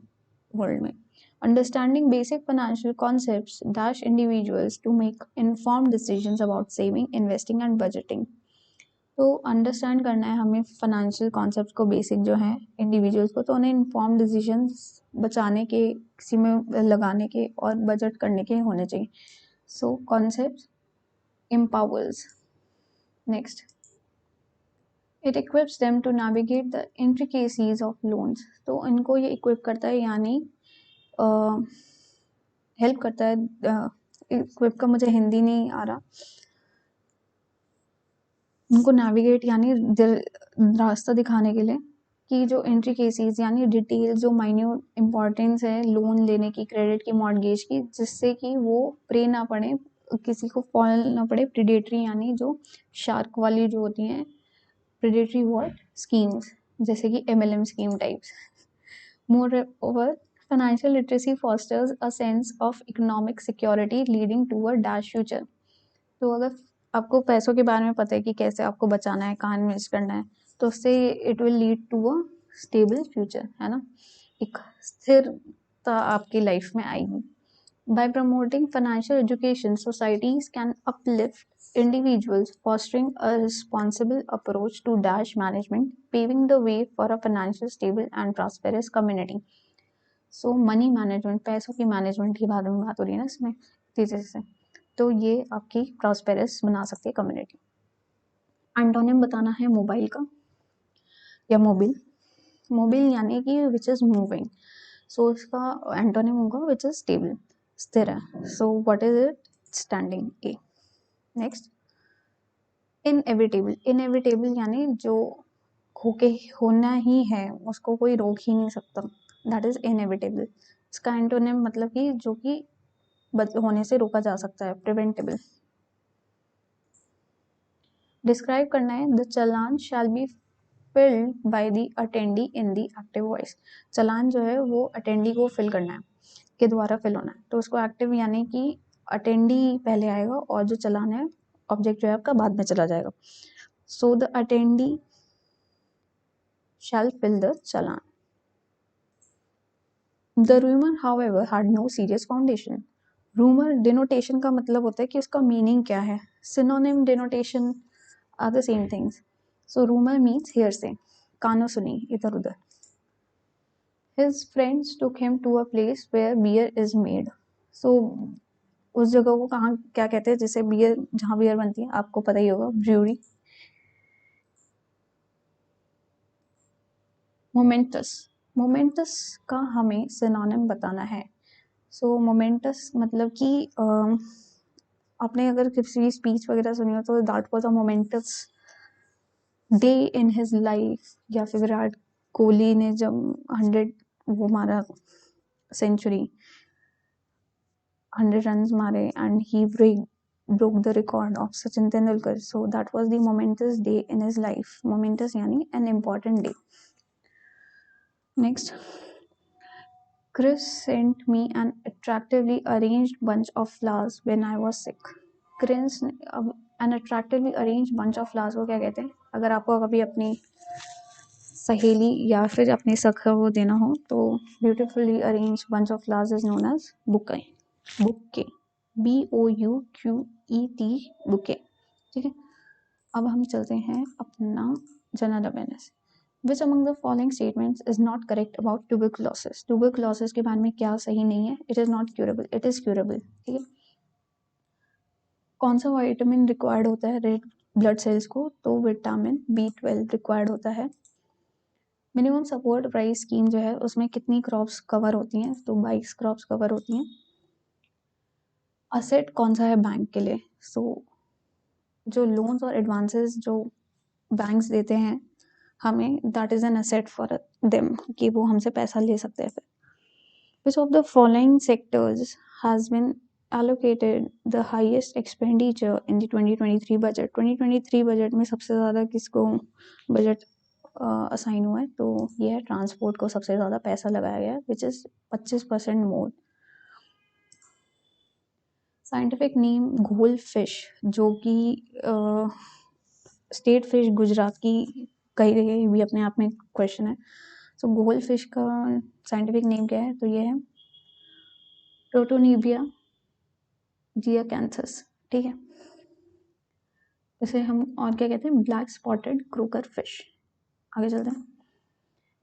वर्ल्ड में. Understanding basic financial concepts dash individuals to make informed decisions about saving, investing and budgeting. तो अंडरस्टैंड करना है हमें फाइनेंशियल कॉन्सेप्ट को, बेसिक जो है इंडिविजुअल्स को, तो उन्हें इन्फॉर्म डिसीजंस बचाने के, किसी में लगाने के और बजट करने के होने चाहिए. So concept empowers. Next. It equips them to navigate the intricacies of loans. तो इनको ये equip करता है यानी हेल्प करता है. equip का मुझे हिंदी नहीं आ रहा. उनको navigate यानी रास्ता दिखाने के लिए कि जो intricacies यानी डिटेल, जो माइन्यूट इम्पोर्टेंस है लोन लेने की, क्रेडिट की, मॉर्गेज की, जिससे कि वो प्रे ना पड़े, किसी को फॉल ना पड़े प्रिडेटरी यानी जो शार्क वाली जो होती हैं predatory what schemes, जैसे कि MLM scheme types. Moreover, financial literacy fosters a sense of economic security leading to a dash future. तो अगर आपको पैसों के बारे में पता है कि कैसे आपको बचाना है, कहाँ इन्वेस्ट करना है, तो उससे it will lead to a stable future, है ना, एक स्थिरता आपकी लाइफ में आएगी. By promoting financial education, societies can uplift individuals, fostering a responsible approach to dash management, paving the way for a financially stable and prosperous community. So money management, पैसों की मैनेजमेंट के बारे में बात हो रही है ना इसमें तेजी से, तो ये आपकी प्रॉस्पेरस बना सकती है कम्युनिटी. एंटोनिम बताना है मोबाइल का या मोबिल. मोबिल यानी कि विच इज मूविंग, सो इसका एंटोनिम होगा विच इज स्टेबल, स्थिर है. So what is it, standing. A. Next. Inevitable. Inevitable यानी जो होके होना ही है, उसको कोई रोक ही नहीं सकता, दैट इज इनएविटेबल. इसका एंटोनिम मतलब कि जो कि होने से रोका जा सकता है, प्रिवेंटेबल. डिस्क्राइब करना है, the challan shall be filled by the attendee in the active voice. चालान जो है वो अटेंडी को फिल करना है, के द्वारा फिल होना है, तो उसको एक्टिव यानी कि अटेंडी पहले आएगा और जो चालान है ऑब्जेक्ट जो है आपका बाद में चला जाएगा. So the attendee shall fill the challan. The rumour however had no serious foundation. Rumour denotation का मतलब होता है कि उसका मीनिंग क्या है. Synonym denotation are the same things. So rumour means hearsay, कानो सुनी इधर उधर. His friends took him to a place where beer is made. So उस जगह को कहाँ क्या कहते हैं, जैसे बियर, जहाँ बियर बनती है, आपको पता ही होगा, ब्रूरी. मोमेंटस. मोमेंटस का हमें सिनोनिम बताना है. सो मोमेंटस मतलब कि आपने अगर किसी स्पीच वगैरह सुनी हो तो that was a moments day in his life, या फिर विराट कोहली ने जब 100 वो मारा, सेंचुरी, 100 runs मारे and he broke the record of Sachin Tendulkar. So that was the momentous day in his life. Momentous यानी an important day. Next, Chris sent me an attractively arranged bunch of flowers when I was sick. Chris अब an attractively arranged bunch of flowers को क्या कहते हैं? अगर आपको कभी अपनी सहेली या फिर अपने सखा को देना हो तो beautifully arrange bunch of flowers is known as bouquet. Bouquet, BOUQET, bouquet. ठीक है, अब हम चलते हैं अपना general awareness. Which among the following statements is not correct about tuberculosis. Tuberculosis के बारे में क्या सही नहीं है? It is not curable, it is curable. ठीक है, कौन सा विटामिन रिक्वायर्ड होता है रेड ब्लड सेल्स को? तो विटामिन B12 रिक्वायर्ड होता है. मिनिमम सपोर्ट प्राइस स्कीम जो है उसमें कितनी क्रॉप्स कवर होती हैं? तो 22 क्रॉप्स कवर होती हैं. असेट कौन सा है बैंक के लिए? सो जो लोन्स और एडवांसेस जो बैंक्स देते हैं हमें, that is an asset for them, कि वो हमसे पैसा ले सकते हैं. Which of the following sectors has been allocated the highest expenditure in the 2023 budget. 2023 budget में सबसे ज़्यादा किसको बजट असाइन हुआ है? तो ये है ट्रांसपोर्ट को सबसे ज़्यादा पैसा लगाया गया है, which is 25% more. Scientific name घोल फिश, जो कि स्टेट फिश गुजरात की कही गई है, ये भी अपने आप में क्वेश्चन है. सो घोल फिश का साइंटिफिक नेम क्या है? तो ये है प्रोटोनिविया जियाकैंथस. ठीक है, इसे हम और क्या कहते हैं? Black spotted croaker fish. आगे चलते हैं.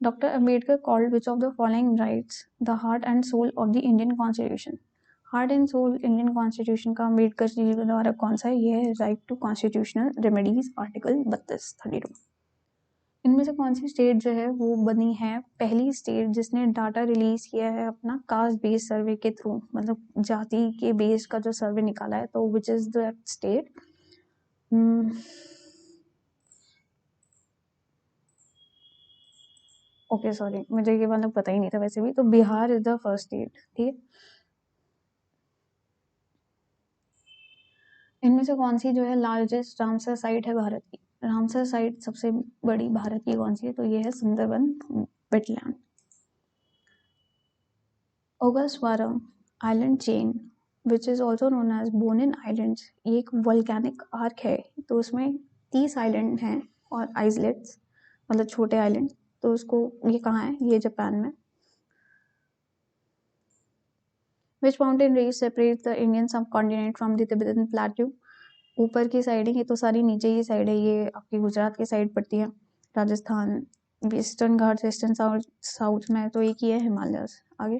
Doctor Ambedkar called which of the following rights the heart and soul of the Indian constitution. Heart and soul Indian constitution का अम्बेडकर जी के द्वारा कौन सा है? ये है right to constitutional remedies, article 32. इनमें से कौन सी स्टेट जो है वो बनी है पहली स्टेट जिसने डाटा रिलीज किया है अपना कास्ट बेस्ड सर्वे के थ्रू, मतलब जाति के बेस का जो सर्वे निकाला है? तो which is the state? Okay sorry, मुझे ये मतलब पता ही नहीं था वैसे भी. तो Bihar is the first state. ठीक है, इनमें से कौन सी जो है लार्जेस्ट रामसर साइट है भारत की? रामसर साइट सबसे बड़ी भारत की कौन सी है? तो ये है Sundarban wetland. Ogasawara island chain which is also known as Bonin islands, ये एक वोल्केनिक आर्क है. तो उसमें 30 आइलैंड हैं और आइसलेट्स, मतलब छोटे आइलैंड. तो उसको, ये कहाँ है? ये जापान में. Which mountain range separate the Indian subcontinent from the Tibetan plateau? ऊपर की साइड है, ये तो सारी नीचे की साइड है, ये आपकी गुजरात की साइड पड़ती है, राजस्थान. वेस्टर्न घाट वेस्टर्न साउथ साउथ में, तो एक ही है हिमालयस. आगे,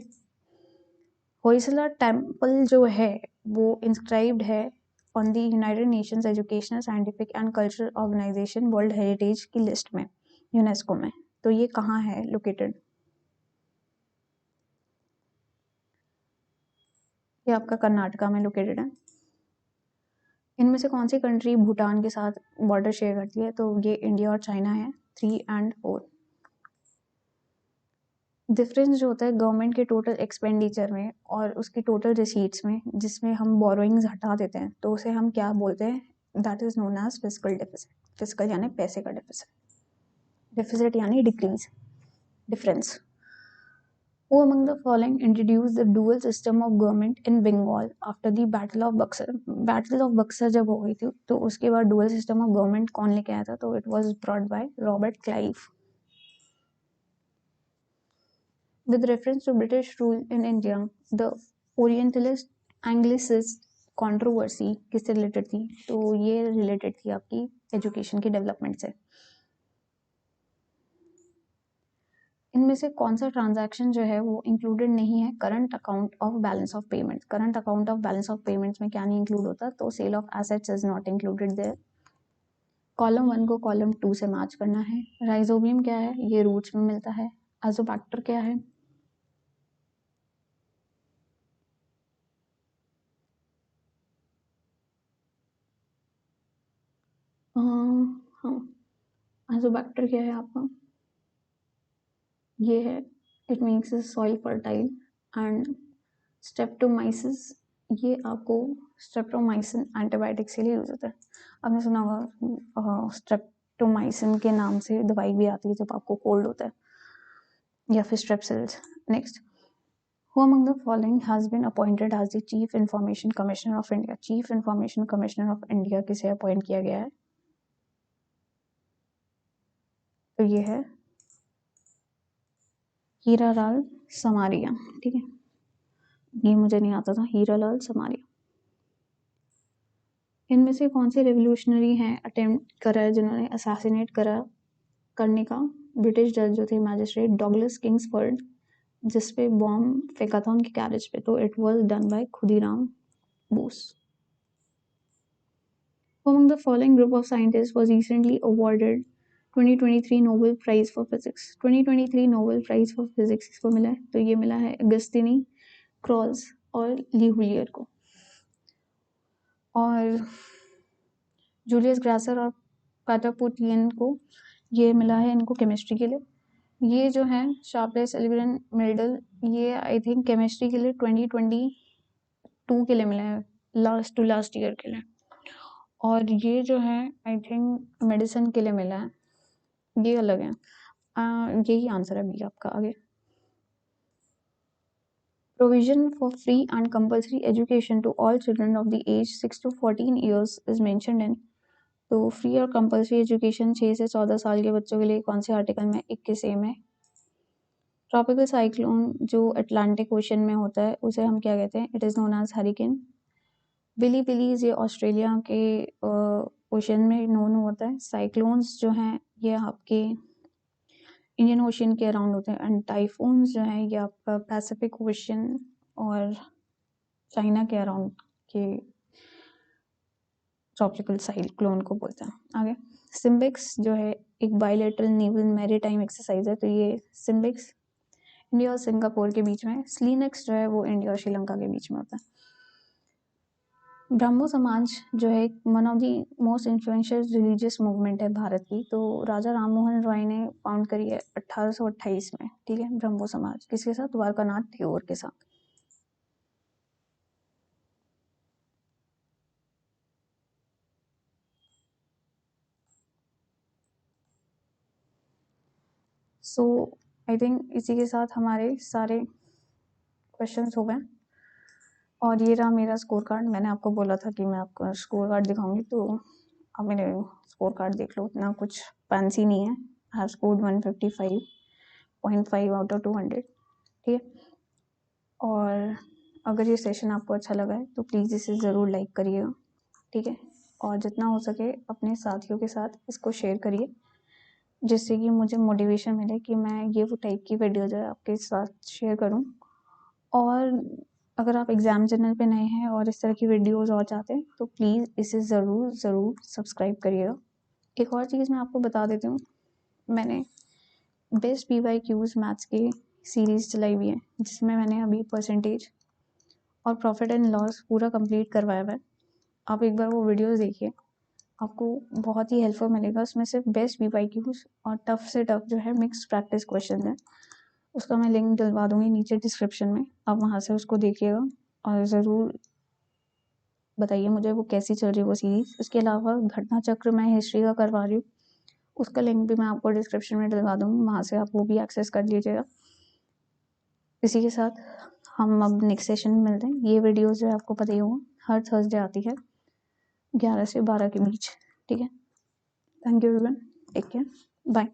होयसला टेम्पल जो है वो इंस्क्राइब्ड है on the United Nations Educational Scientific and Cultural Organization World Heritage की लिस्ट में, यूनेस्को में. तो ये कहाँ है लोकेटेड? ये आपका कर्नाटका में लोकेटेड है. इनमें से कौन सी कंट्री भूटान के साथ बॉर्डर शेयर करती है? तो ये इंडिया और चाइना है. 3 and 4. डिफरेंस जो होता है गवर्नमेंट के टोटल एक्सपेंडिचर में और उसकी टोटल रिसीट्स में, जिसमें हम बोरोइंग्स हटा देते हैं, तो उसे हम क्या बोलते हैं? That is known as fiscal deficit. Fiscal यानी पैसे का डेफिसिट, डेफिसिट यानी decrease, difference. Who among the following introduced the dual system of government in Bengal after the Battle of Buxar? Battle of Buxar जब हो गई थी तो उसके बाद dual system of government कौन लेके आया था? तो it was brought by Robert Clive. With reference to British rule in India, the Orientalist Anglicist controversy किससे रिलेटेड थी? तो ये रिलेटेड थी आपकी एजुकेशन की डेवलपमेंट से. इनमें से कौन सा ट्रांजैक्शन जो है वो इंक्लूडेड नहीं है current account of balance of payments? Current account of balance of payments में क्या नहीं इंक्लूड होता? तो sale of assets is not included there. Column 1 को कॉलम 2 से मैच करना है. राइजोबियम क्या है? ये रूट्स में मिलता है. एजोबैक्टर क्या है? हाँ, एजोबैक्टर क्या है आपका? ये है, it makes soil fertile. And Streptomyces, ये आपको स्ट्रेप्टोमाइसिन एंटीबायोटिक्स के लिए यूज होता है। आपने सुना होगा स्ट्रेप्टोमाइसिन के नाम से दवाई भी आती है जब आपको कोल्ड होता है, या फिर Strepsils. Next, Who among the following has been appointed as the Chief Information Commissioner of India? Chief Information Commissioner of India किसे अपॉइंट किया गया है? तो ये है हीरालाल समारिया। ठीक है, ये मुझे नहीं आता था, हीरालाल समारिया। इनमें से कौन से रेवोल्यूशनरी हैं अटेम्प्ट करा है जिन्होंने असैसिनेट करने का ब्रिटिश जज जो थे मैजिस्ट्रेट डॉगलस किंग्सफोर्ड, जिस पे बॉम्ब फेंका था उनके कैरेज पे, तो it was done by Khudiram Bose. Among the following group of scientists was recently awarded 2023 Nobel Prize for Physics? 2023 Nobel Prize for Physics किसको मिला है? तो ये मिला है अगस्तिनी, क्रॉल्स और लीहुलियर को। और जूलियस ग्रासर और पैटापुटियन को ये मिला है इनको केमिस्ट्री के लिए। ये जो है शार्पलेस, एल्विन, मेडल, ये आई थिंक केमिस्ट्री के लिए 2022 के लिए मिला है, लास्ट ईयर के लिए। और ये जो है आई थिंक मेडिसिन के लिए मिला है, ये अलग है। यही आंसर है बी आपका। आगे, provision for free and compulsory education to all children of the age 6 to 14 years is mentioned in. तो फ्री और कंपल्सरी एजुकेशन 6 से 14 साल के बच्चों के लिए कौन से आर्टिकल में 21 ए में? ट्रॉपिकल साइक्लोन जो अटलांटिक ओशन में होता है उसे हम क्या कहते हैं? It is known as hurricane. Willy willies ये ऑस्ट्रेलिया के ओशन में नोन होता है। साइक्लोन्स जो हैं ये आपके इंडियन ओशन के अराउंड होते हैं। एंड टाइफून्स जो हैं ये आपका पैसिफिक ओशन और चाइना के अराउंड के ट्रॉपिकल साइक्लोन को बोलते हैं। आगे, सिम्बिक्स जो है एक बायलैटरल नेवल मैरीटाइम एक्सरसाइज है, तो ये सिम्बिक्स इंडिया और सिंगापुर के बीच में। स्लीनेक्स जो है वो इंडिया और श्रीलंका के बीच में होता है। ब्रह्मो समाज जो है one of the most influential religious movement है भारत की, तो राजा राम मोहन रॉय ने फाउंड करी है 1828 में। ठीक है, ब्रह्मो समाज किसके साथ? द्वारकानाथ टैगोर के साथ। सो आई थिंक इसी के साथ हमारे सारे क्वेश्चंस हो गए। और ये रहा मेरा स्कोर कार्ड। मैंने आपको बोला था कि मैं आपको स्कोर कार्ड दिखाऊंगी, तो आप मेरे स्कोर कार्ड देख लो, इतना कुछ फैंसी नहीं है। I have scored 155.5 out of 200। ठीक है, और अगर ये सेशन आपको अच्छा लगा है तो प्लीज़ इसे ज़रूर लाइक करिएगा। ठीक है, और जितना हो सके अपने साथियों के साथ इसको शेयर करिए, जिससे कि मुझे मोटिवेशन मिले कि मैं ये वो टाइप की वीडियो जो है आपके साथ शेयर करूं। और अगर आप एग्ज़ाम चैनल पे नए हैं और इस तरह की वीडियोस और चाहते हैं तो प्लीज़ इसे ज़रूर सब्सक्राइब करिएगा। एक और चीज़ मैं आपको बता देती हूँ, मैंने बेस्ट PYQs मैथ्स की सीरीज़ चलाई हुई है, जिसमें मैंने अभी परसेंटेज और प्रॉफिट एंड लॉस पूरा कंप्लीट करवाया हुआ है। आप एक बार वो वीडियोस देखिए, आपको बहुत ही हेल्पफुल मिलेगा। उसमें सिर्फ बेस्ट PYQs और टफ से टफ जो है मिक्स प्रैक्टिस क्वेश्चन है, उसका मैं लिंक डलवा दूंगी नीचे डिस्क्रिप्शन में, आप वहाँ से उसको देखिएगा और ज़रूर बताइए मुझे वो कैसी चल रही है वो सीरीज़। उसके अलावा घटना चक्र मैं हिस्ट्री का करवा रही हूँ, उसका लिंक भी मैं आपको डिस्क्रिप्शन में डलवा दूँगी, वहाँ से आप वो भी एक्सेस कर लीजिएगा। इसी के साथ हम अब नेक्स्ट सेशन में मिलते हैं। ये वीडियो जो है आपको पता ही होगा हर थर्सडे आती है 11 से 12 के बीच। ठीक है, thank you everyone, take care, bye.